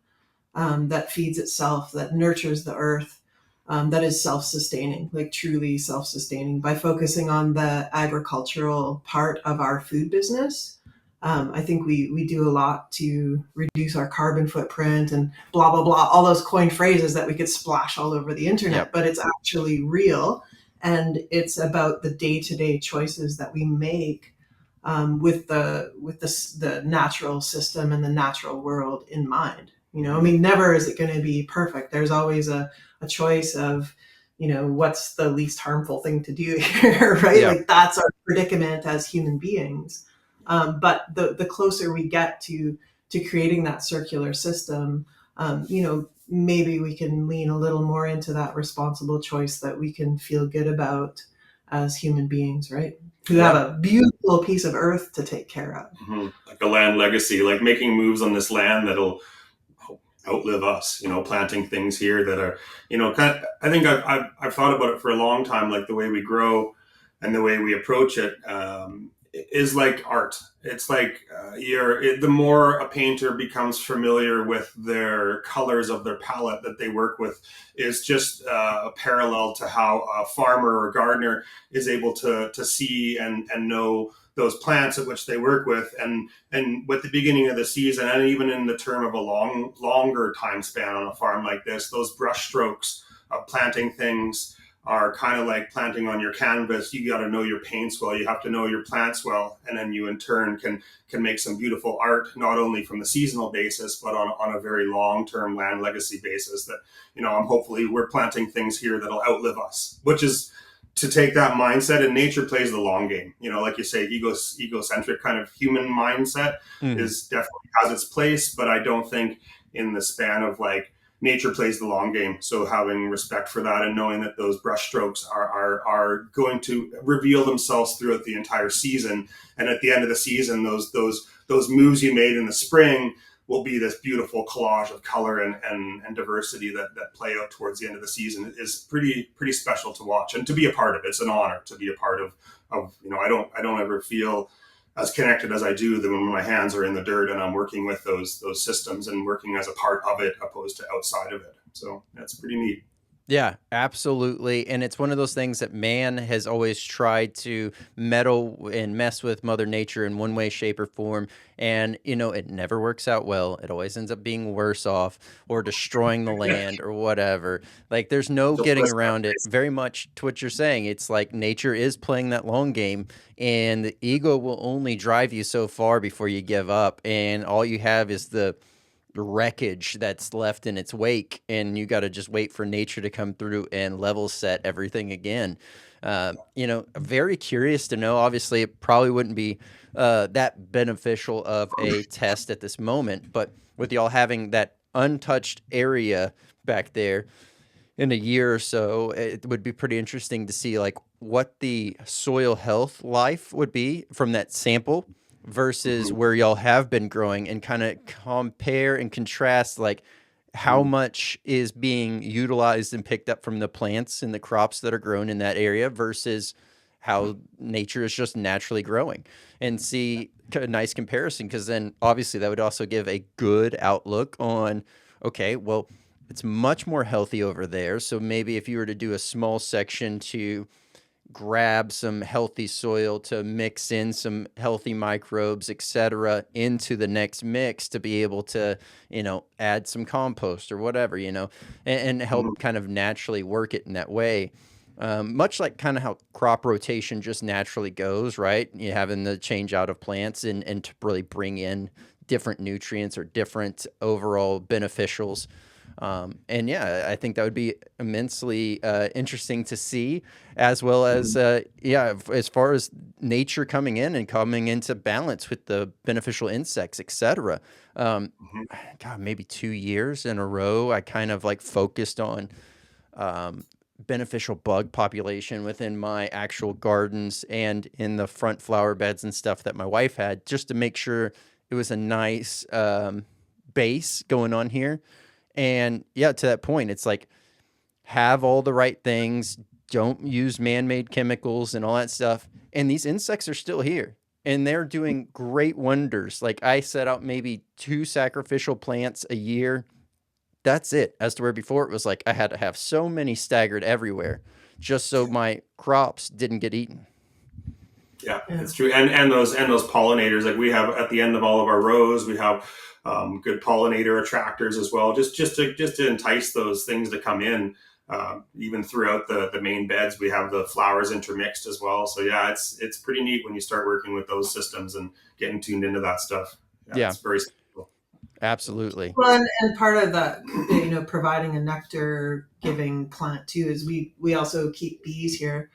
that feeds itself, that nurtures the earth, that is self-sustaining, like truly self-sustaining, by focusing on the agricultural part of our food business. I think we do a lot to reduce our carbon footprint and blah, blah, blah, all those coined phrases that we could splash all over the internet, Yep. but it's actually real. And it's about the day-to-day choices that we make with the natural system and the natural world in mind. I mean, never is it going to be perfect. There's always a choice of, what's the least harmful thing to do here, right? Yeah. Like that's our predicament as human beings. But the closer we get to creating that circular system, maybe we can lean a little more into that responsible choice that we can feel good about as human beings, right? Who have a beautiful piece of earth to take care of. Mm-hmm. Like a land legacy, like making moves on this land that'll outlive us, planting things here that are, I think I've thought about it for a long time, like the way we grow and the way we approach it is like art. It's like the more a painter becomes familiar with their colors of their palette that they work with is just a parallel to how a farmer or gardener is able to see and know those plants at which they work with, and with the beginning of the season, and even in the term of a longer time span on a farm like this, those brush strokes of planting things are kind of like planting on your canvas. You got to know your paints well, you have to know your plants well, and then you in turn can make some beautiful art, not only from the seasonal basis, but on a very long-term land legacy basis that, hopefully we're planting things here that'll outlive us, which is to take that mindset. And nature plays the long game, like you say, egocentric kind of human mindset is definitely has its place, but I don't think in the span of like nature plays the long game. So having respect for that and knowing that those brush strokes are going to reveal themselves throughout the entire season, and at the end of the season, those moves you made in the spring will be this beautiful collage of color and diversity that play out towards the end of the season is pretty special to watch and to be a part of. It's an honor to be a part of. I don't ever feel as connected as I do when my hands are in the dirt and I'm working with those systems and working as a part of it opposed to outside of it. So that's pretty neat. Yeah, absolutely. And it's one of those things that man has always tried to meddle and mess with Mother Nature in one way, shape, or form. And, it never works out well. It always ends up being worse off or destroying the land or whatever. Like, there's no Don't getting listen to around it. this. Very much to what you're saying. It's like nature is playing that long game, and the ego will only drive you so far before you give up. And all you have is the wreckage that's left in its wake, and you got to just wait for nature to come through and level set everything again. Very curious to know. Obviously, it probably wouldn't be that beneficial of a test at this moment, but with y'all having that untouched area back there in a year or so, it would be pretty interesting to see like what the soil health life would be from that sample versus Mhm. where y'all have been growing, and kind of compare and contrast like how much is being utilized and picked up from the plants and the crops that are grown in that area versus how nature is just naturally growing, and see a nice comparison, because then obviously that would also give a good outlook on, okay, well, it's much more healthy over there. So maybe if you were to do a small section to grab some healthy soil to mix in some healthy microbes, etc., into the next mix to be able to, add some compost or whatever, and Mhm. help kind of naturally work it in that way. Much like kind of how crop rotation just naturally goes, right? You having the change out of plants and to really bring in different nutrients or different overall beneficials. And yeah, I think that would be immensely interesting to see, as well as, Mhm. as far as nature coming in and coming into balance with the beneficial insects, etc. Um, Mhm. God, maybe 2 years in a row, I kind of like focused on um, beneficial bug population within my actual gardens and in the front flower beds and stuff that my wife had, just to make sure it was a nice base going on here. And yeah, to that point, it's like have all the right things, don't use man-made chemicals and all that stuff. And these insects are still here and they're doing great wonders. Like I set out maybe 2 sacrificial plants a year. That's it. As to where before it was like I had to have so many staggered everywhere just so my crops didn't get eaten. Yeah, Yeah. it's true. And those pollinators, like we have at the end of all of our rows, we have good pollinator attractors as well, just to entice those things to come in. Even throughout the main beds, we have the flowers intermixed as well. So yeah, it's pretty neat when you start working with those systems and getting tuned into that stuff. Yeah, Yeah, it's very special. absolutely. Well, and part of that, providing a nectar giving plant too, is we also keep bees here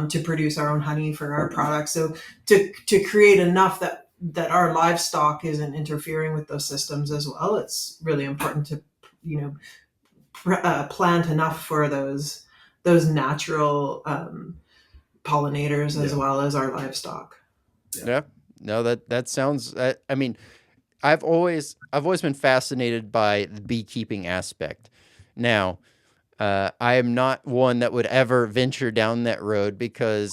to produce our own honey for our products. So to create enough that our livestock isn't interfering with those systems as well, it's really important to you know plant enough for those natural pollinators as Yeah, well as our livestock. yeah. Yeah. No, that sounds I mean, I've always been fascinated by the beekeeping aspect. Now, I am not one that would ever venture down that road because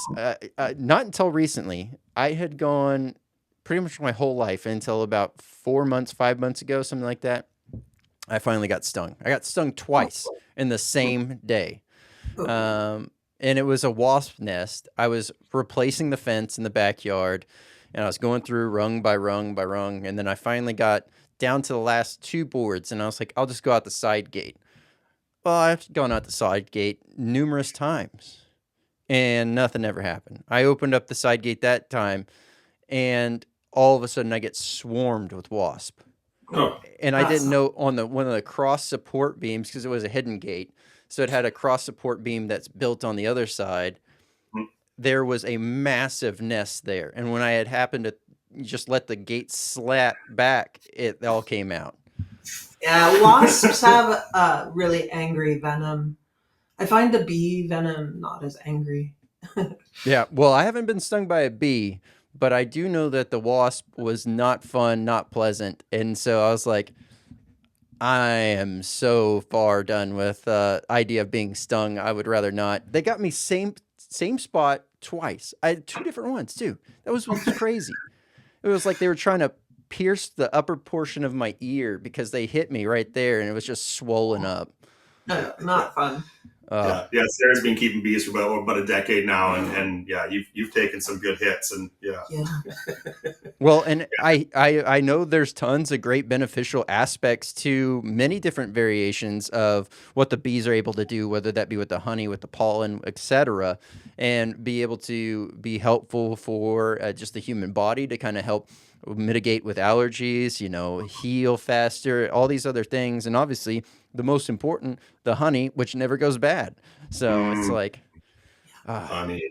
not until recently I had gone pretty much my whole life until about 4 months, 5 months ago, something like that. I finally got stung. I got stung twice in the same day. Oh, And it was a wasp nest. I was replacing the fence in the backyard, and I was going through rung by rung by rung, and then I finally got down to the last 2 boards, and I was like, I'll just go out the side gate. Well, I've gone out the side gate numerous times, and nothing ever happened. I opened up the side gate that time, and all of a sudden I get swarmed with wasp. Oh, And I that's didn't not. know on the one of the cross support beams, because it was a hidden gate. So it had a cross support beam that's built on the other side. mm, There was a massive nest there. And when I had happened to just let the gate slap back, it all came out. Yeah, wasps have really angry venom. I find the bee venom not as angry. Yeah. Well, I haven't been stung by a bee, but I do know that the wasp was not fun, not pleasant. And so I was like, I am so far done with idea of being stung. I would rather not. They got me same spot twice. I had 2 different ones too. That was crazy. It was like they were trying to pierce the upper portion of my ear because they hit me right there and it was just swollen up. No, not fun. Uh, Yeah. Sarah's been keeping bees for about a decade now, and yeah, you've taken some good hits, and yeah. Yeah. well, and I know there's tons of great beneficial aspects to many different variations of what the bees are able to do, whether that be with the honey, with the pollen, etc., and be able to be helpful for just the human body to kind of help mitigate with allergies, heal faster, all these other things, and obviously the most important, the honey, which never goes bad. So it's Mm, like, ah, honey.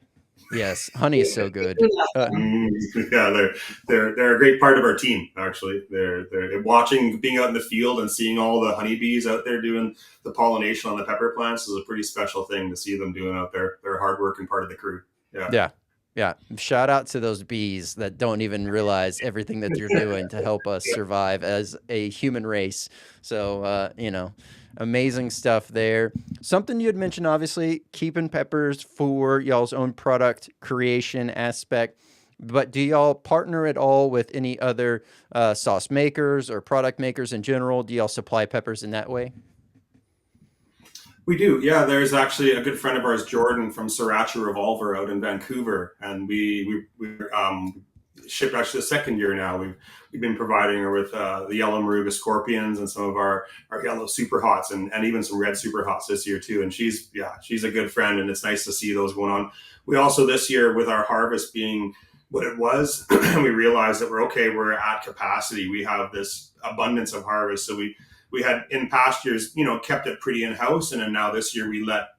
yes, honey is so good. We love them. Mm, yeah, they're a great part of our team. Actually, they're watching, being out in the field and seeing all the honeybees out there doing the pollination on the pepper plants is a pretty special thing to see them doing out there. They're a hardworking part of the crew. Yeah. Yeah. Yeah. Shout out to those bees that don't even realize everything that you're doing to help us survive as a human race. So, amazing stuff there. Something you had mentioned, obviously, keeping peppers for y'all's own product creation aspect. But do y'all partner at all with any other sauce makers or product makers in general? Do y'all supply peppers in that way? We do, yeah. There's actually a good friend of ours, Jordan from Sriracha Revolver out in Vancouver, and we shipped actually the second year now. We've been providing her with the yellow Maruga Scorpions and some of our yellow Superhots and even some red Superhots this year too. And she's a good friend, and it's nice to see those going on. We also this year with our harvest being what it was, we realized that we're at capacity. We have this abundance of harvest, so we had in past years, kept it pretty in house, and then now this year we let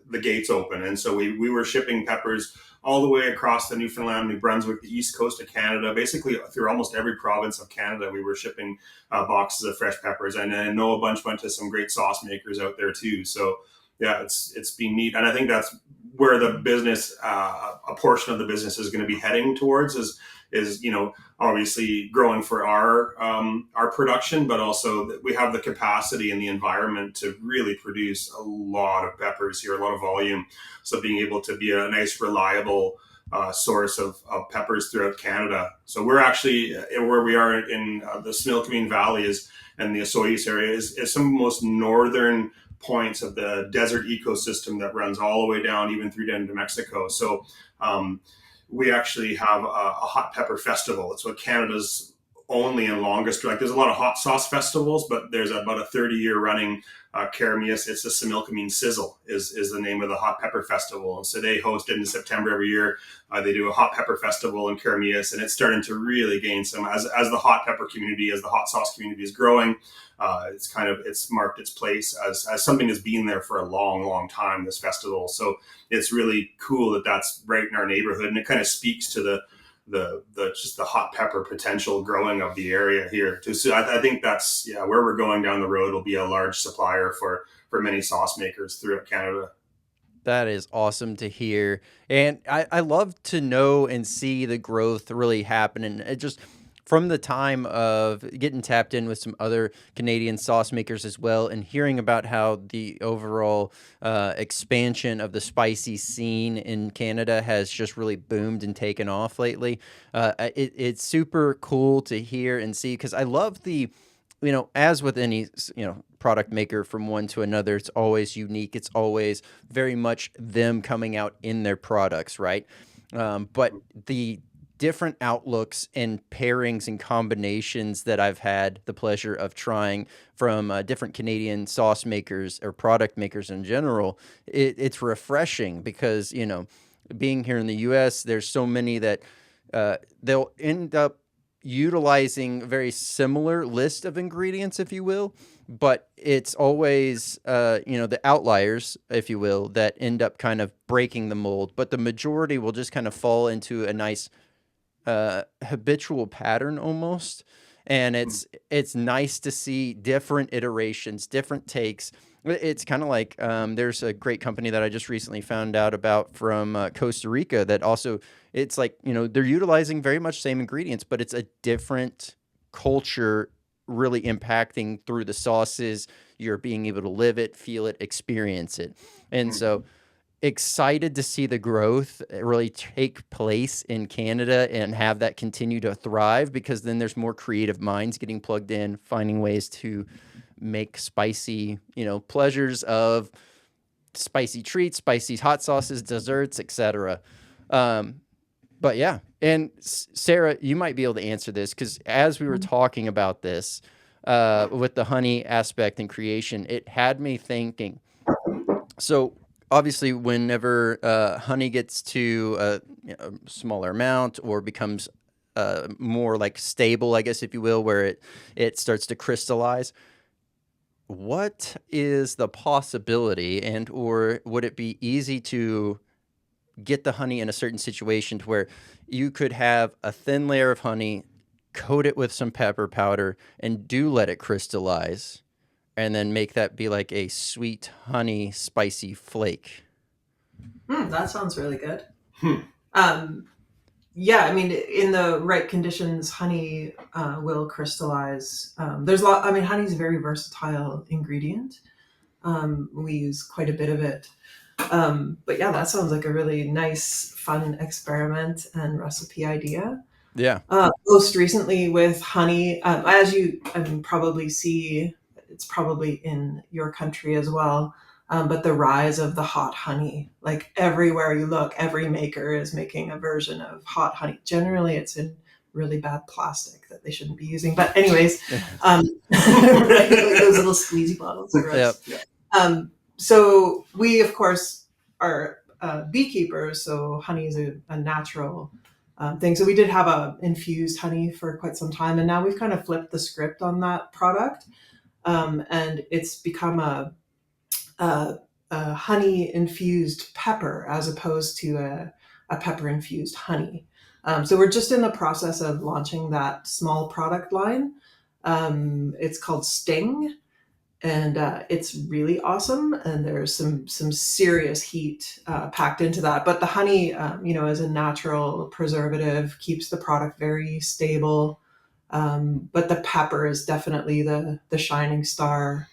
the gates open, and so we were shipping peppers all the way across the Newfoundland, New Brunswick, the east coast of Canada, basically through almost every province of Canada. We were shipping boxes of fresh peppers, and I know a bunch went to some great sauce makers out there too. So yeah, it's been neat, and I think that's where the business, a portion of the business is going to be heading towards is obviously growing for our production, but also that we have the capacity and the environment to really produce a lot of peppers here, a lot of volume. So being able to be a nice, reliable source of peppers throughout Canada. So we're actually where we are in the Similkameen Valley is and the Osoyoos area is some of the most northern points of the desert ecosystem that runs all the way down, even through down to Mexico. So we actually have a hot pepper festival. It's what Canada's only and longest. Like there's a lot of hot sauce festivals, but there's about a 30-year running Caramius. It's the Similkameen Sizzle is the name of the hot pepper festival. And so they host it in September every year. They do a hot pepper festival in Caramius, and it's starting to really gain some as the hot pepper community, as the hot sauce community is growing. It's marked its place as something that's been there for a long, long time, this festival. So it's really cool that that's right in our neighborhood, and it kind of speaks to the just the hot pepper potential growing of the area here too. So I think that's where we're going down the road. Will be a large supplier for many sauce makers throughout Canada. That is awesome to hear. And I love to know and see the growth really happen. And it just from the time of getting tapped in with some other Canadian sauce makers as well, and hearing about how the overall expansion of the spicy scene in Canada has just really boomed and taken off lately. It's super cool to hear and see because I love the as with any, product maker from one to another, it's always unique. It's always very much them coming out in their products, right? But the different outlooks and pairings and combinations that I've had the pleasure of trying from different Canadian sauce makers or product makers in general, it's refreshing because, being here in the U.S., there's so many that they'll end up utilizing a very similar list of ingredients, if you will, but it's always, the outliers, if you will, that end up kind of breaking the mold. But the majority will just kind of fall into a nice habitual pattern almost. And it's nice to see different iterations, different takes. It's kind of like there's a great company that I just recently found out about from Costa Rica that also it's like they're utilizing very much same ingredients, but it's a different culture really impacting through the sauces. You're being able to live it, feel it, experience it, and so excited to see the growth really take place in Canada and have that continue to thrive because then there's more creative minds getting plugged in, finding ways to make spicy, pleasures of spicy treats, spicy hot sauces, desserts, etc. But yeah, and Sarah, you might be able to answer this because as we were talking about this with the honey aspect and creation, it had me thinking. So obviously, whenever honey gets to a smaller amount or becomes more like stable, I guess if you will, where it starts to crystallize, what is the possibility, and or would it be easy to get the honey in a certain situation to where you could have a thin layer of honey, coat it with some pepper powder, and do let it crystallize, and then make that be like a sweet honey spicy flake? That sounds really good. Yeah, I mean, in the right conditions, honey will crystallize. There's a lot. I mean, honey is a very versatile ingredient. We use quite a bit of it. But yeah, that sounds like a really nice, fun experiment and recipe idea. Yeah. Most recently with honey, as you probably see, it's probably in your country as well. But the rise of the hot honey, like everywhere you look, every maker is making a version of hot honey. Generally, it's in really bad plastic that they shouldn't be using. But anyways, right, like those little squeezy bottles. Yep. So we, of course, are beekeepers. So honey is a natural thing. So we did have a infused honey for quite some time, and now we've kind of flipped the script on that product, and it's become a honey infused pepper as opposed to a pepper infused honey. So we're just in the process of launching that small product line. It's called Sting, and it's really awesome. And there's some serious heat packed into that. But the honey, as a natural preservative, keeps the product very stable. But the pepper is definitely the shining star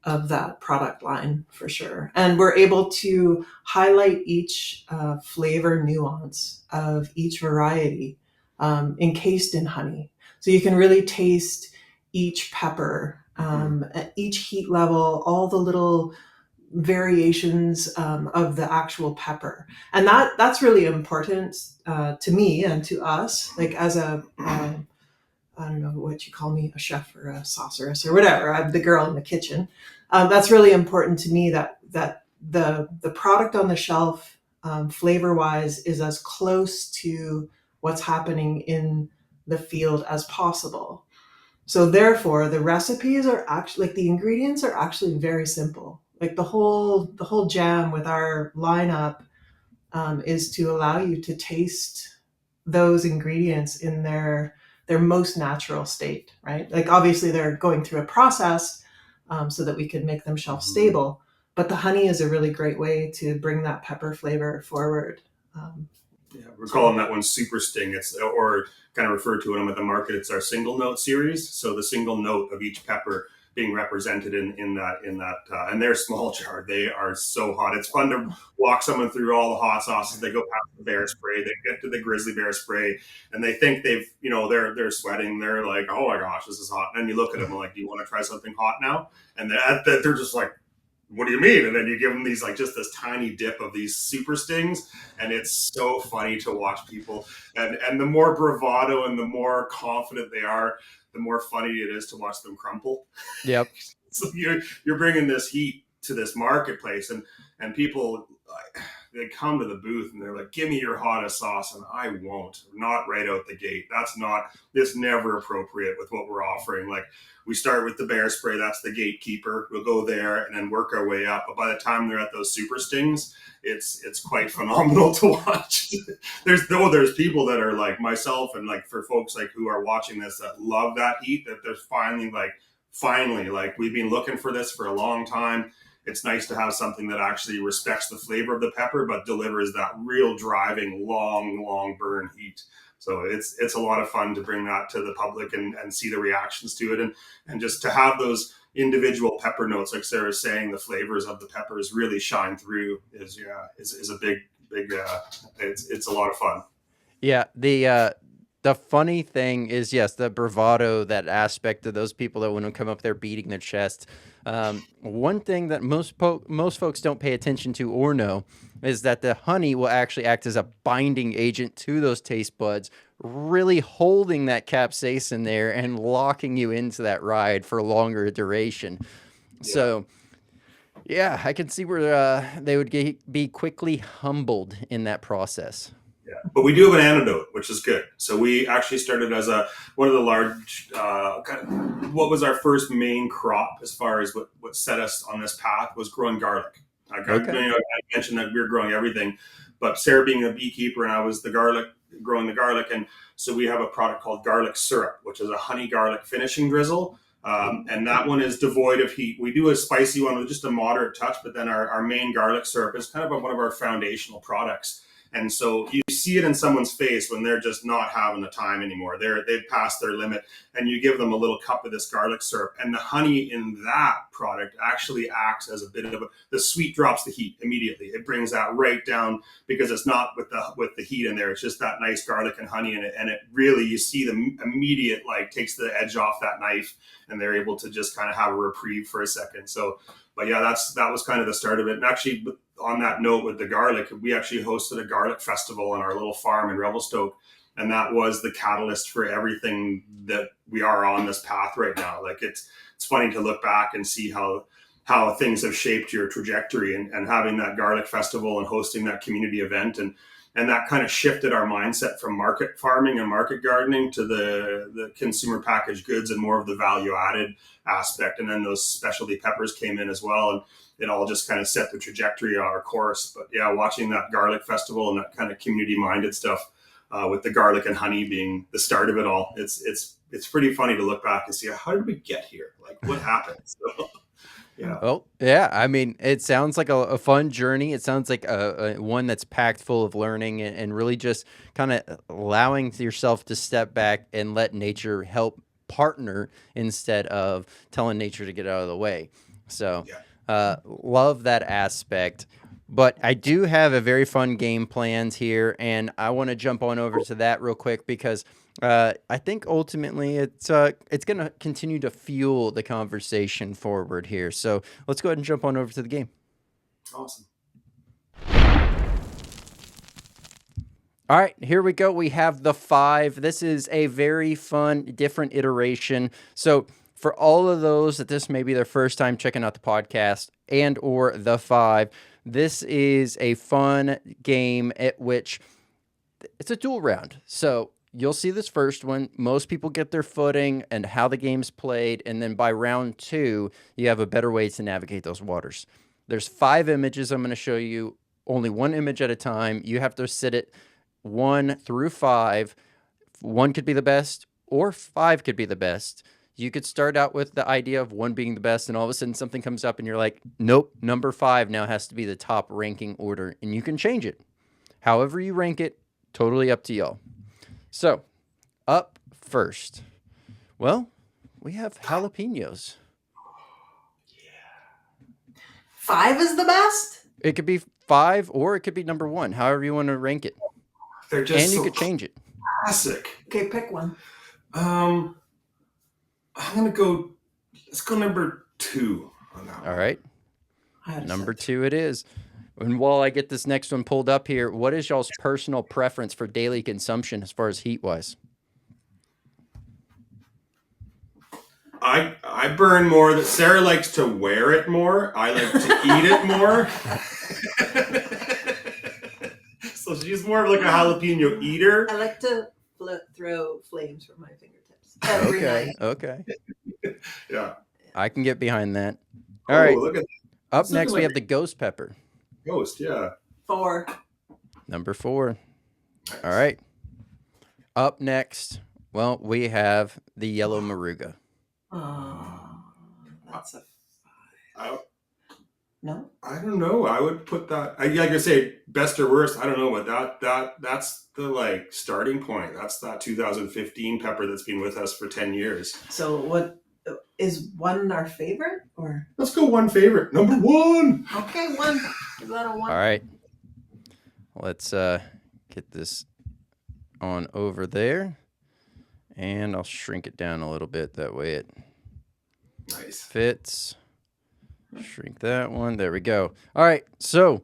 of that product line for sure. And we're able to highlight each flavor nuance of each variety encased in honey. So you can really taste each pepper, at each heat level, all the little variations of the actual pepper. And that's really important to me and to us, like as a I don't know what you call me, a chef or a sorceress or whatever. I'm the girl in the kitchen. That's really important to me that the product on the shelf, flavor wise, is as close to what's happening in the field as possible. So therefore, the recipes are actually, like, the ingredients are actually very simple. Like the whole jam with our lineup is to allow you to taste those ingredients in their most natural state, right? Like obviously they're going through a process so that we can make them shelf stable. But the honey is a really great way to bring that pepper flavor forward. We're calling that one Super Sting. It's, or kind of referred to them at the market, it's our single note series. So the single note of each pepper being represented in that and they're small jar. They are so hot. It's fun to walk someone through all the hot sauces. They go past the bear spray, they get to the grizzly bear spray, and they think they're sweating. They're like, oh my gosh, this is hot. And then you look at them and like, do you want to try something hot now? And they're just like, what do you mean? And then you give them these, like, just this tiny dip of these super stings, and it's so funny to watch people. And the more bravado and the more confident they are, the more funny it is to watch them crumple. Yep. So you're bringing this heat to this marketplace, and people, they come to the booth and they're like, give me your hottest sauce, and I won't. Not right out the gate. It's never appropriate with what we're offering. Like, we start with the bear spray, that's the gatekeeper. We'll go there and then work our way up. But by the time they're at those super stings, it's quite phenomenal to watch. There's people that are like myself, and like for folks like who are watching this that love that heat, that there's finally we've been looking for this for a long time. It's nice to have something that actually respects the flavor of the pepper, but delivers that real driving, long burn heat. So it's a lot of fun to bring that to the public and see the reactions to it, and just to have those individual pepper notes, like Sarah's saying, the flavors of the peppers really shine through is a big it's a lot of fun. Yeah, The funny thing is, yes, the bravado, that aspect of those people that when they come up there beating their chest. One thing that most folks don't pay attention to or know is that the honey will actually act as a binding agent to those taste buds, really holding that capsaicin there and locking you into that ride for a longer duration. So, yeah, I can see where they would be quickly humbled in that process. Yeah, but we do have an antidote, which is good. So we actually started as one of the large, what was our first main crop as far as what set us on this path was growing garlic. I mentioned that we were growing everything, but Sarah being a beekeeper and I was growing the garlic. And so we have a product called garlic syrup, which is a honey garlic finishing drizzle. And that one is devoid of heat. We do a spicy one with just a moderate touch, but then our main garlic syrup is kind of one of our foundational products. And so you see it in someone's face when they're just not having the time anymore. They've passed their limit, and you give them a little cup of this garlic syrup. And the honey in that product actually acts as a bit of the sweet drops the heat immediately. It brings that right down because it's not with the heat in there. It's just that nice garlic and honey in it. And it really, you see the immediate, takes the edge off that knife, and they're able to just kind of have a reprieve for a second. So, but yeah, that was kind of the start of it. And actually, on that note with the garlic, we actually hosted a garlic festival on our little farm in Revelstoke, and that was the catalyst for everything that we are on this path right now. It's funny to look back and see how things have shaped your trajectory, and having that garlic festival and hosting that community event, and that kind of shifted our mindset from market farming and market gardening to the consumer packaged goods and more of the value added aspect. And then those specialty peppers came in as well, and it all just kind of set the trajectory on our course. But yeah, watching that garlic festival and that kind of community minded stuff, with the garlic and honey being the start of it all, it's pretty funny to look back and see, how did we get here? What happened? So, yeah. Well, yeah. I mean, it sounds like a fun journey. It sounds like a one that's packed full of learning and really just kind of allowing yourself to step back and let nature help partner instead of telling nature to get out of the way. So, love that aspect. But I do have a very fun game planned here, and I want to jump on over to that real quick because I think ultimately it's going to continue to fuel the conversation forward here. So let's go ahead and jump on over to the game. Awesome. All right, here we go. We have the 5. This is a very fun, different iteration. So for all of those that this may be their first time checking out the podcast and or the 5, this is a fun game at which it's a dual round. So you'll see this first one. Most people get their footing and how the game's played, and then by round 2, you have a better way to navigate those waters. There's 5 images I'm going to show you, only one image at a time. You have to sit it 1 through 5. 1 could be the best, or 5 could be the best. You could start out with the idea of 1 being the best, and all of a sudden something comes up and you're like, nope, number 5 now has to be the top ranking order, and you can change it. However you rank it, totally up to y'all. So, up first, well, we have jalapenos. 5 is the best? It could be 5 or it could be number 1, however you want to rank it. They're just and you could change it. Classic. Okay, pick one. I'm going to go, let's go number 2 on that one. All right. Number 2 it is. And while I get this next one pulled up here, what is y'all's personal preference for daily consumption as far as heat-wise? I burn more. That Sarah likes to wear it more. I like to eat it more. So she's more of like a jalapeno eater. I like to throw flames from my fingertips every night. Okay. Yeah. I can get behind that. All right. Look at that. Up next, we have the ghost pepper. Ghost, yeah. 4. Number 4. Nice. All right. Up next, well, we have the yellow maruga. Oh, that's a 5. No? I don't know. I would put that, like I say, best or worst, I don't know, but that's the starting point. That's that 2015 pepper that's been with us for 10 years. So what is 1 our favorite, or? Let's go 1 favorite. Number 1. Okay, 1. Give that a 1. All right. Let's get this on over there. And I'll shrink it down a little bit. That way it Nice. fits. Shrink that one. There we go. All right. So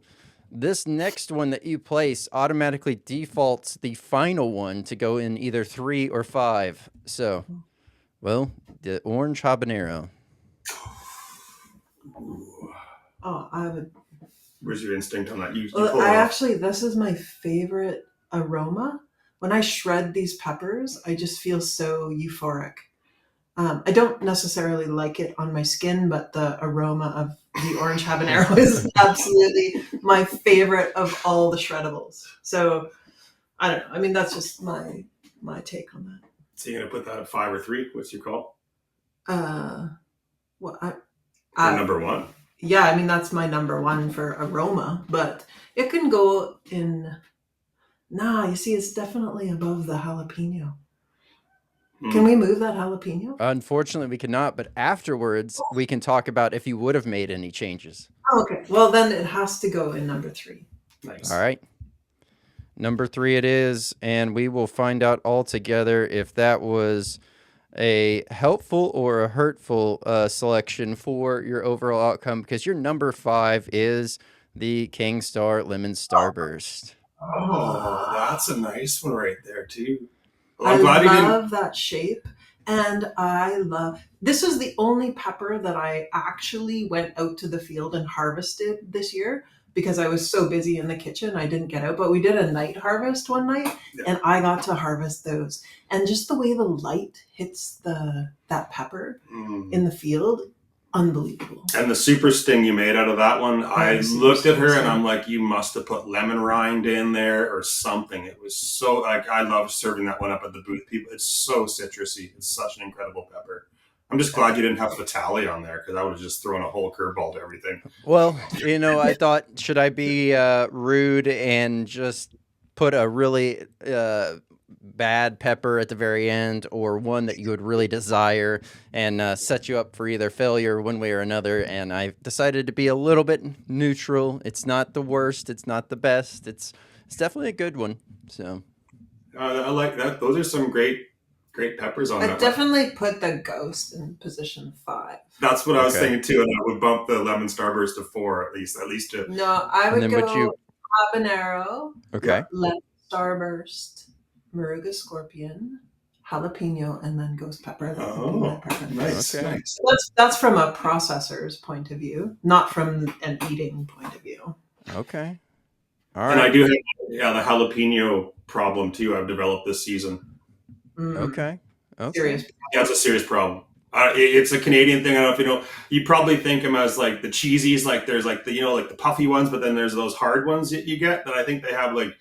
this next one that you place automatically defaults the final one to go in either 3 or 5. So, well, the orange habanero. Oh, I would. Where's your instinct on that? You Well, pull it off. this is my favorite aroma. When I shred these peppers, I just feel so euphoric. I don't necessarily like it on my skin, but the aroma of the orange habanero is absolutely my favorite of all the shreddables. So I don't know. I mean, that's just my take on that. So you're gonna put that at 5 or 3? What's your call? Well, Or number 1? yeah, I mean that's my number 1 for aroma, but it can go in. Nah, you see, it's definitely above the jalapeno. Can we move that jalapeno? Unfortunately, we cannot, but afterwards, we can talk about if you would have made any changes. Oh, okay. Well, then it has to go in number 3. Nice. All right. Number 3 it is, and we will find out all together if that was a helpful or a hurtful selection for your overall outcome, because your number 5 is the King Star Lemon Starburst. Oh, that's a nice one right there too. Well, I I'm glad you didn't. love that shape, and this is the only pepper that I actually went out to the field and harvested this year because I was so busy in the kitchen I didn't get out. But we did a night harvest one night, and I got to harvest those. And just the way the light hits that pepper in the field, unbelievable. And the super sting you made out of that one, I super looked at her sting. and I'm like, you must have put lemon rind in there or something. It was so, like, I love serving that one up at the booth. People, it's so citrusy. It's such an incredible pepper. I'm just glad you didn't have Fatale on there because I would have just thrown a whole curveball to everything. Well, I thought, should I be rude and just put a really bad pepper at the very end, or one that you would really desire and set you up for either failure one way or another? And I decided to be a little bit neutral. It's not the worst. It's not the best. It's definitely a good one. So I like that. Those are some great peppers on I that. definitely put the Ghost in position 5. That's what I was thinking too, and I would bump the lemon starburst to 4 at least to. No, I would then go habanero, okay. lemon starburst, Moruga scorpion, jalapeno, and then ghost pepper. That would be my preference. Nice, Okay. nice. That's from a processor's point of view, not from an eating point of view. Okay. All right. And I do have the jalapeno problem too. I've developed this season. Okay. Serious. Yeah, it's a serious problem. It's a Canadian thing. I don't know if you know. You probably think them as like the cheesies, like there's like the like the puffy ones, but then there's those hard ones that you get that I think they have like,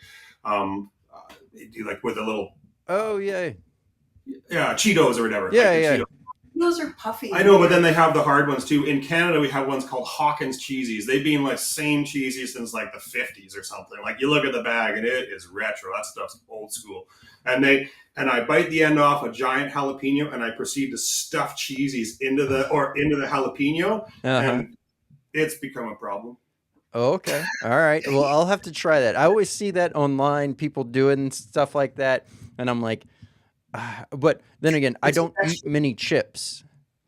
they do like with a little. Oh yeah. Yeah, Cheetos or whatever. Yeah, like yeah. Cheetos. Those are puffy. I know, but then they have the hard ones too. In Canada, we have ones called Hawkins cheesies. They've been like same cheesy since like the 50s or something. Like you look at the bag and it is retro. That stuff's old school. And I bite the end off a giant jalapeno and I proceed to stuff cheesies into the jalapeno, and it's become a problem. Oh, okay. All right. Well, I'll have to try that. I always see that online, people doing stuff like that, and I'm like, but then again, I don't eat many chips.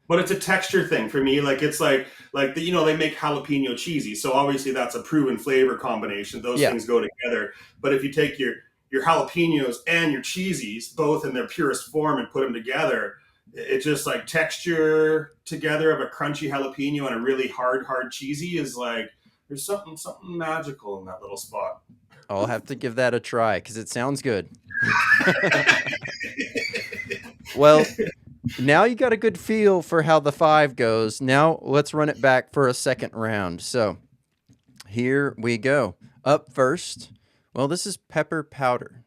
But it's a texture thing for me. Like it's like they make jalapeno cheesy, so obviously that's a proven flavor combination. Those things go together. But if you take your jalapenos and your cheesies both in their purest form and put them together, it's just like texture together of a crunchy jalapeno and a really hard cheesy is like there's something magical in that little spot. I'll have to give that a try because it sounds good. Well, now you got a good feel for how the 5 goes. Now let's run it back for a second round. So here we go. Up first, well, this is pepper powder.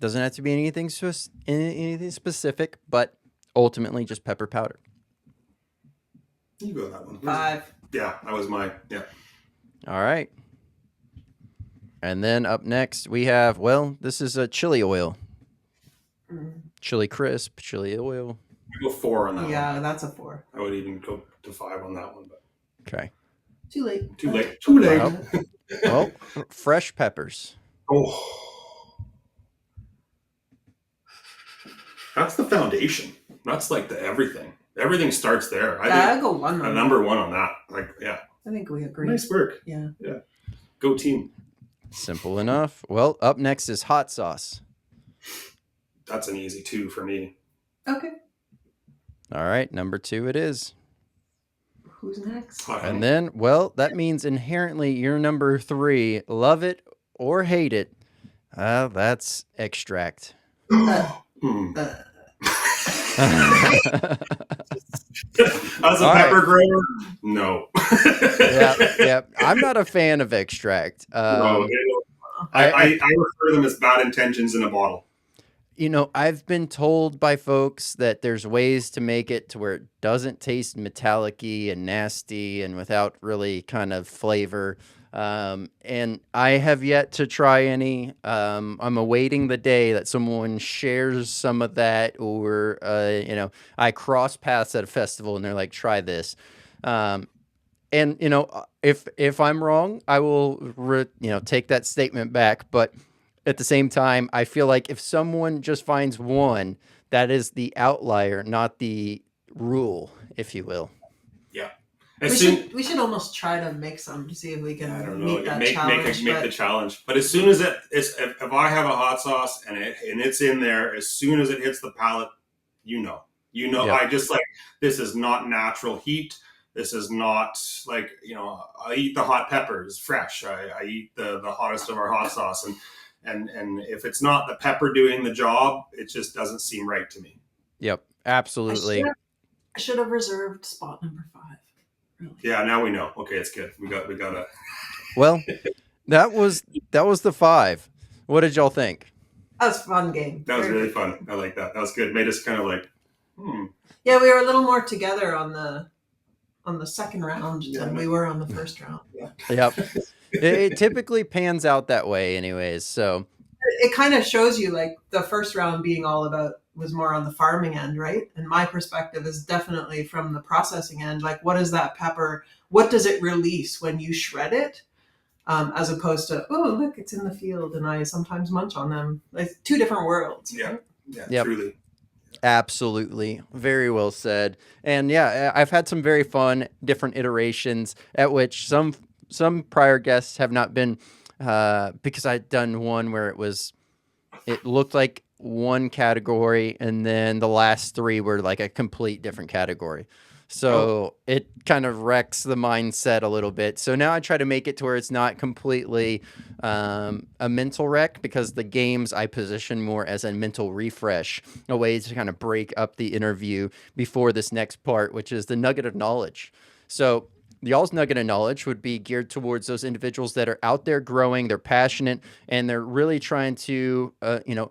Doesn't have to be anything specific, but ultimately just pepper powder. You go that one. 5. Yeah, that was mine. Yeah. All right. And then up next we have, well, this is a chili oil. Chili crisp, chili oil. I go 4 on that one. Yeah, that's a 4. I would even go to 5 on that one, but Okay. Too late. too late. Well, fresh peppers. Oh. That's the foundation. That's like the everything. Everything starts there. I go one a on number one on that. Like, yeah. I think we agree. Nice work. Yeah. Go team. Simple enough. Well, up next is hot sauce. That's an easy 2 for me. Okay. All right, number 2 it is. Who's next? And then, well, that means inherently you're number 3. Love it or hate it. That's extract. As a pepper grower, no. yeah. I'm not a fan of extract. No, I refer them as bad intentions in a bottle. I've been told by folks that there's ways to make it to where it doesn't taste metallic-y and nasty and without really kind of flavor. And I have yet to try any. I'm awaiting the day that someone shares some of that, or I cross paths at a festival and they're like, "Try this." And if I'm wrong, I will take that statement back. But at the same time, I feel like if someone just finds one, that is the outlier, not the rule, if you will. Yeah. We should almost try to make some to see if we can meet that challenge. Make the challenge. But as soon as if I have a hot sauce and it's in there, as soon as it hits the palate, yep. I just like, this is not natural heat. This is not like, I eat the hot peppers fresh. I eat the hottest of our hot sauce, and if it's not the pepper doing the job, it just doesn't seem right to me. Yep, absolutely. I should have reserved spot number 5. Really. Yeah, now we know. Okay, it's good. We got a. Well, that was the 5. What did y'all think? That was a fun game. That was really fun. I like that. That was good. Made us kind of like, Yeah, we were a little more together on the second round than we were on the first round. Yeah. Yep. It typically pans out that way anyways, so it kind of shows you, like, the first round being all about was more on the farming end, right? And my perspective is definitely from the processing end. Like, what is that pepper? What does it release when you shred it? As opposed to, oh, look, it's in the field and I sometimes munch on them. Like, 2 different worlds. Yeah. Right? Yeah, yep. Truly. Absolutely. Very well said. And yeah, I've had some very fun different iterations at which some prior guests have not been, because I'd done one where it looked like one category and then the last 3 were like a complete different category. So it kind of wrecks the mindset a little bit. So now I try to make it to where it's not completely a mental wreck, because the games I position more as a mental refresh, a way to kind of break up the interview before this next part, which is the nugget of knowledge. So y'all's nugget of knowledge would be geared towards those individuals that are out there growing, they're passionate, and they're really trying to,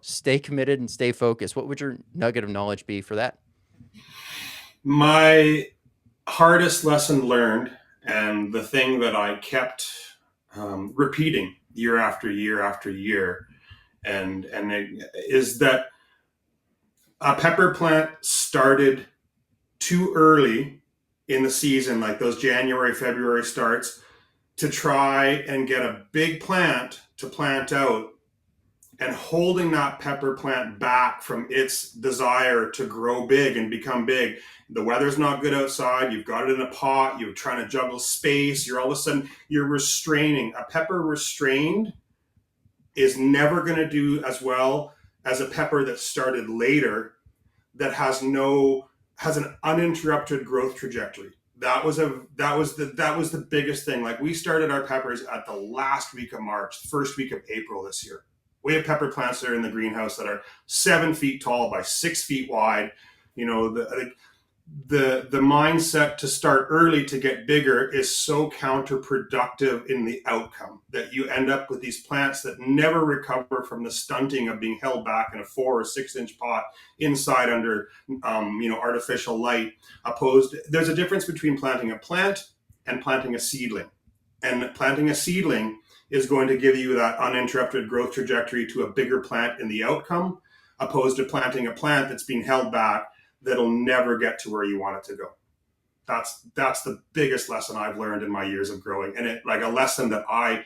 stay committed and stay focused. What would your nugget of knowledge be for that? My hardest lesson learned, and the thing that I kept repeating year after year after year, and it is that a pepper plant started too early in the season, like those January, February starts, to try and get a big plant to plant out, and holding that pepper plant back from its desire to grow big and become big. The weather's not good outside. You've got it in a pot. You're trying to juggle space. You're all of a sudden, you're restraining. A pepper restrained is never going to do as well as a pepper that started later, that has an uninterrupted growth trajectory. That was the biggest thing. Like, we started our peppers at the last week of March, first week of April this year. We have pepper plants that are in the greenhouse that are 7 feet tall by 6 feet wide. The mindset to start early to get bigger is so counterproductive in the outcome, that you end up with these plants that never recover from the stunting of being held back in a 4 or 6 inch pot inside under artificial light. There's a difference between planting a plant and planting a seedling. And planting a seedling is going to give you that uninterrupted growth trajectory to a bigger plant in the outcome, opposed to planting a plant that's being held back that'll never get to where you want it to go. That's the biggest lesson I've learned in my years of growing. And it, like, a lesson that I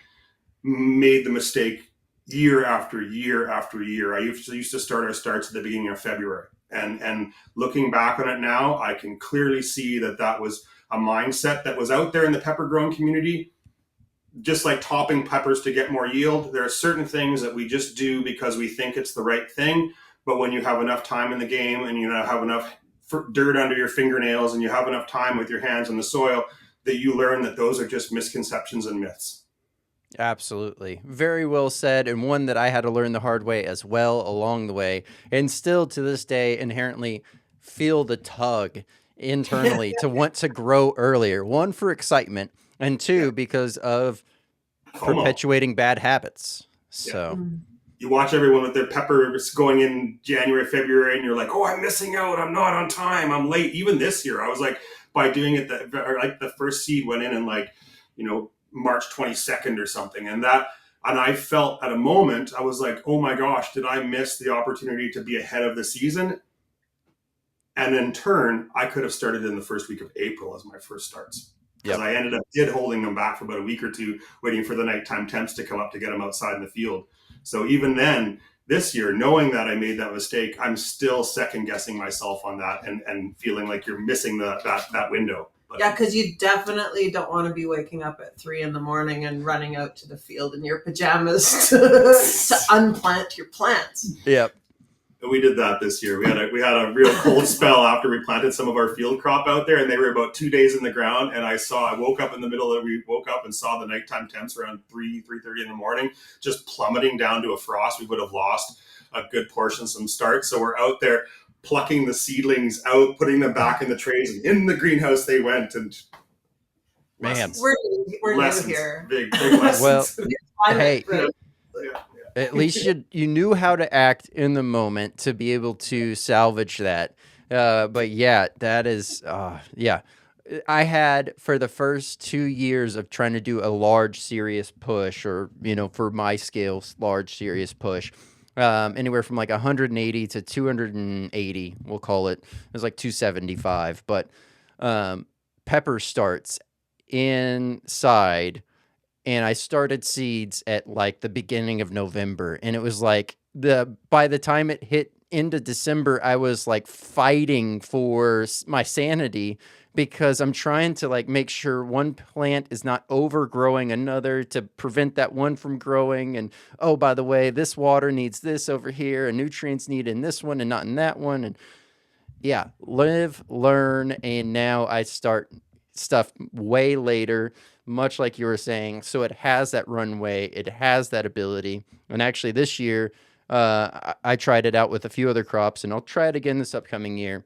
made the mistake year after year after year. I used to start our starts at the beginning of February, And looking back on it now, I can clearly see that was a mindset that was out there in the pepper growing community. Just like topping peppers to get more yield, there are certain things that we just do because we think it's the right thing. But when you have enough time in the game and you have enough dirt under your fingernails and you have enough time with your hands in the soil, that you learn that those are just misconceptions and myths. Absolutely. Very well said, and one that I had to learn the hard way as well along the way, and still to this day inherently feel the tug internally to want to grow earlier. One, for excitement, and two, because of perpetuating bad habits. So you watch everyone with their peppers going in January, February, and you're like, oh, I'm missing out. I'm not on time. I'm late. Even this year, I was like, by doing it, the first seed went in like, March 22nd or something. And I felt at a moment, I was like, oh my gosh, did I miss the opportunity to be ahead of the season? And in turn, I could have started in the first week of April as my first starts. Because I ended up holding them back for about a week or two, waiting for the nighttime temps to come up to get them outside in the field. So even then, this year, knowing that I made that mistake, I'm still second guessing myself on that and feeling like you're missing that window. But yeah, because you definitely don't want to be waking up at 3 a.m. and running out to the field in your pajamas to unplant your plants. Yep. We did that this year. We had a real cold spell after we planted some of our field crop out there, and they were about 2 days in the ground. And I woke up and saw the nighttime temps around 3:30 in the morning, just plummeting down to a frost. We would have lost a good portion of some start. So we're out there plucking the seedlings out, putting them back in the trays, and in the greenhouse they went. And man, we're new here. Big lessons. Well, hey. At least you knew how to act in the moment to be able to salvage that. But yeah, that is, I had for the first 2 years of trying to do a large, serious push, or, for my scales, large, serious push, anywhere from like 180 to 280, we'll call it. It was like 275. But pepper starts inside. And I started seeds at like the beginning of November. And it was like by the time it hit into December, I was like fighting for my sanity because I'm trying to like make sure one plant is not overgrowing another to prevent that one from growing. And, oh, by the way, this water needs this over here and nutrients need in this one and not in that one. And yeah, live, learn. And now I start stuff way later, much like you were saying. So it has that runway, it has that ability. And actually this year, I tried it out with a few other crops, and I'll try it again this upcoming year.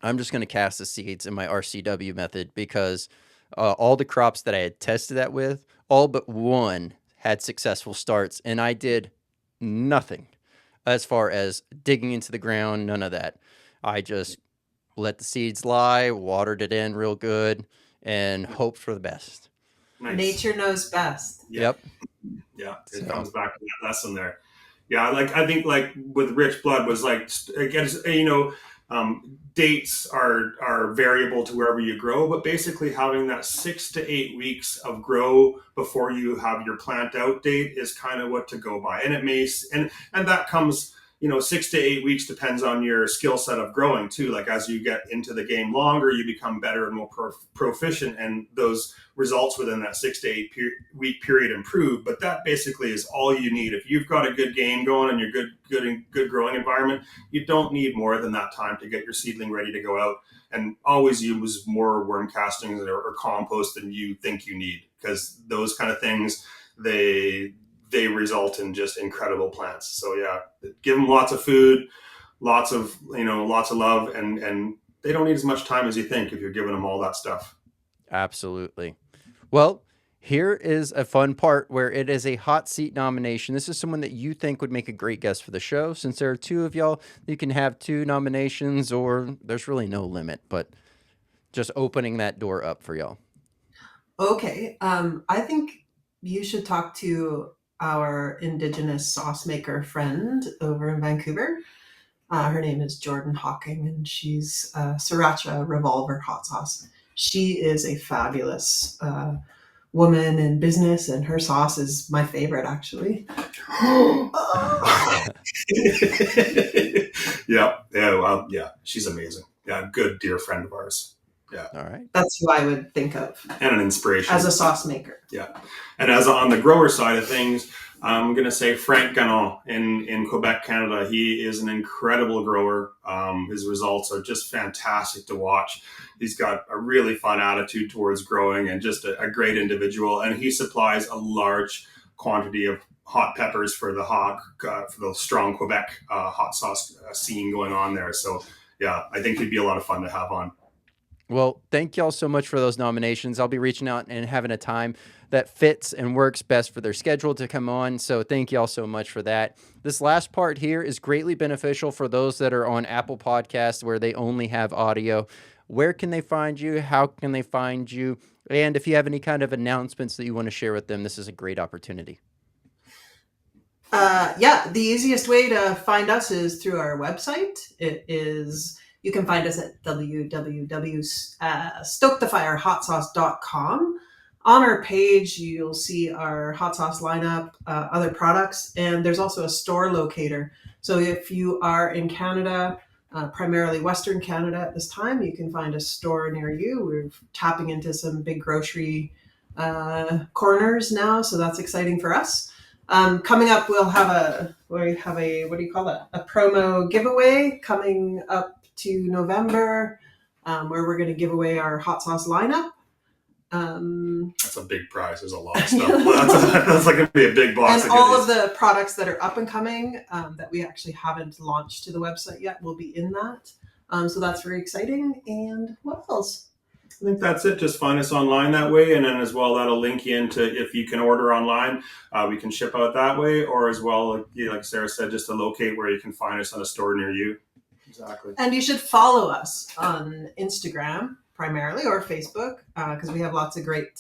I'm just going to cast the seeds in my RCW method because all the crops that I had tested that with, all but one had successful starts, and I did nothing as far as digging into the ground, none of that. I just let the seeds lie, watered it in real good, and hoped for the best. Nice. Nature knows best. Yep. Yeah, it comes back to that lesson there. Yeah, I think with Rich Blood was again, dates are variable to wherever you grow, but basically having that 6 to 8 weeks of grow before you have your plant out date is kind of what to go by. And it may and that comes 6 to 8 weeks depends on your skill set of growing too. Like as you get into the game longer, you become better and more proficient, and those results within that 6 to 8 week period improve. But that basically is all you need. If you've got a good game going and you're good growing environment, you don't need more than that time to get your seedling ready to go out. And always use more worm castings or compost than you think you need, because those kind of things, they result in just incredible plants. So yeah, give them lots of food, lots of love, and they don't need as much time as you think if you're giving them all that stuff. Absolutely. Well, here is a fun part where it is a hot seat nomination. This is someone that you think would make a great guest for the show. Since there are two of y'all, you can have 2 nominations, or there's really no limit, but just opening that door up for y'all. Okay. I think you should talk to our Indigenous sauce maker friend over in Vancouver. Her name is Jordan Hawking, and she's Sriracha Revolver hot sauce. She is a fabulous woman in business, and her sauce is my favorite, actually. Yeah, she's amazing. Yeah, good dear friend of ours. Yeah. All right. That's who I would think of And an inspiration. as a sauce maker. Yeah. And as on the grower side of things, I'm going to say Frank Ganon in Quebec, Canada. He is an incredible grower. His results are just fantastic to watch. He's got a really fun attitude towards growing and just a great individual. And he supplies a large quantity of hot peppers for the for the strong Quebec hot sauce scene going on there. So, yeah, I think he'd be a lot of fun to have on. Well, thank y'all so much for those nominations. I'll be reaching out and having a time that fits and works best for their schedule to come on. So thank y'all so much for that. This last part here is greatly beneficial for those that are on Apple Podcasts where they only have audio. Where can they find you? How can they find you? And if you have any kind of announcements that you want to share with them, this is a great opportunity. The easiest way to find us is through our website. You can find us at www.stokethefirehotsauce.com. On our page, you'll see our hot sauce lineup, other products, and there's also a store locator. So if you are in Canada, primarily Western Canada at this time, you can find a store near you. We're tapping into some big grocery corners now, so that's exciting for us. Coming up, we'll have a what do you call it? A promo giveaway coming up to November, where we're going to give away our hot sauce lineup. That's a big prize. There's a lot of stuff. That's like going to be a big box. And all of the products that are up and coming that we actually haven't launched to the website yet will be in that. So that's very exciting. And what else? I think that's it. Just find us online that way. And then as well, that'll link you into if you can order online, we can ship out that way. Or as well, like Sarah said, just to locate where you can find us on a store near you. Exactly. And you should follow us on Instagram primarily or Facebook because we have lots of great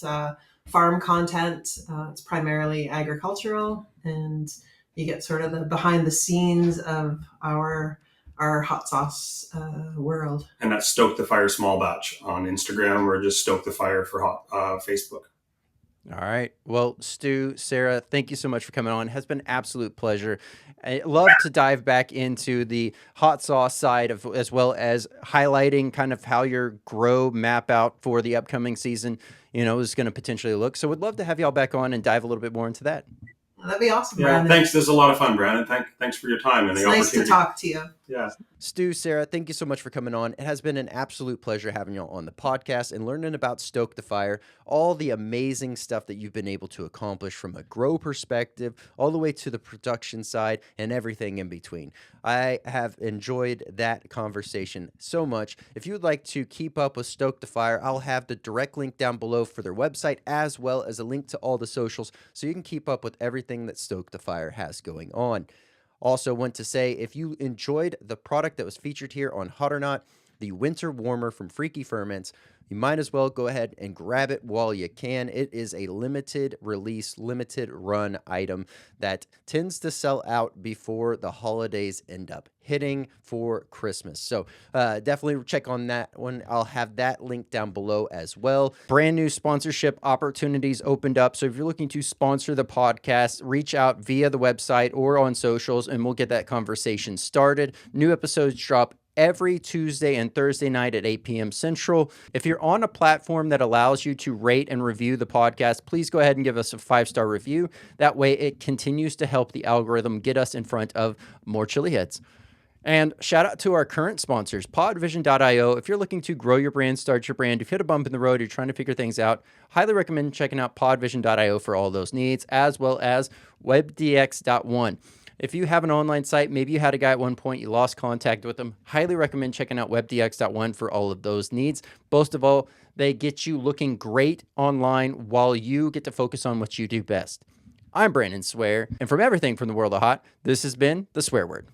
farm content. It's primarily agricultural and you get sort of the behind the scenes of our hot sauce world. And that's Stoke the Fire Small Batch on Instagram or just Stoke the Fire for Facebook. All right. Well, Stu, Sarah, thank you so much for coming on. It has been an absolute pleasure. I love to dive back into the hot sauce side of as well as highlighting kind of how your grow map out for the upcoming season, is going to potentially look. So we'd love to have y'all back on and dive a little bit more into that. That'd be awesome, Yeah, Brandon. thanks. This is a lot of fun, Brandon. Thanks for your time and It's the nice opportunity. to talk to you. Yeah. Stu, Sarah, thank you so much for coming on. It has been an absolute pleasure having y'all on the podcast and learning about Stoke the Fire, all the amazing stuff that you've been able to accomplish from a grow perspective, all the way to the production side and everything in between. I have enjoyed that conversation so much. If you would like to keep up with Stoke the Fire, I'll have the direct link down below for their website as well as a link to all the socials so you can keep up with everything that Stoke the Fire has going on. Also want to say, if you enjoyed the product that was featured here on Hot or Not, the Winter Warmer from Freaky Ferments, you might as well go ahead and grab it while you can. It is a limited release, limited run item that tends to sell out before the holidays end up hitting for Christmas. So definitely check on that one. I'll have that link down below as well. Brand new sponsorship opportunities opened up. So if you're looking to sponsor the podcast, reach out via the website or on socials and we'll get that conversation started. New episodes drop every Tuesday and Thursday night at 8 p.m. Central. If you're on a platform that allows you to rate and review the podcast, please go ahead and give us a 5-star review. That way it continues to help the algorithm get us in front of more chili heads. And shout out to our current sponsors, podvision.io. If you're looking to grow your brand, start your brand, you've hit a bump in the road, you're trying to figure things out, highly recommend checking out podvision.io for all those needs, as well as webdx.one. If you have an online site, maybe you had a guy at one point, you lost contact with them, highly recommend checking out webdx.one for all of those needs. Most of all, they get you looking great online while you get to focus on what you do best. I'm Brandon Swear, and from everything from the world of hot, this has been The Swear Word.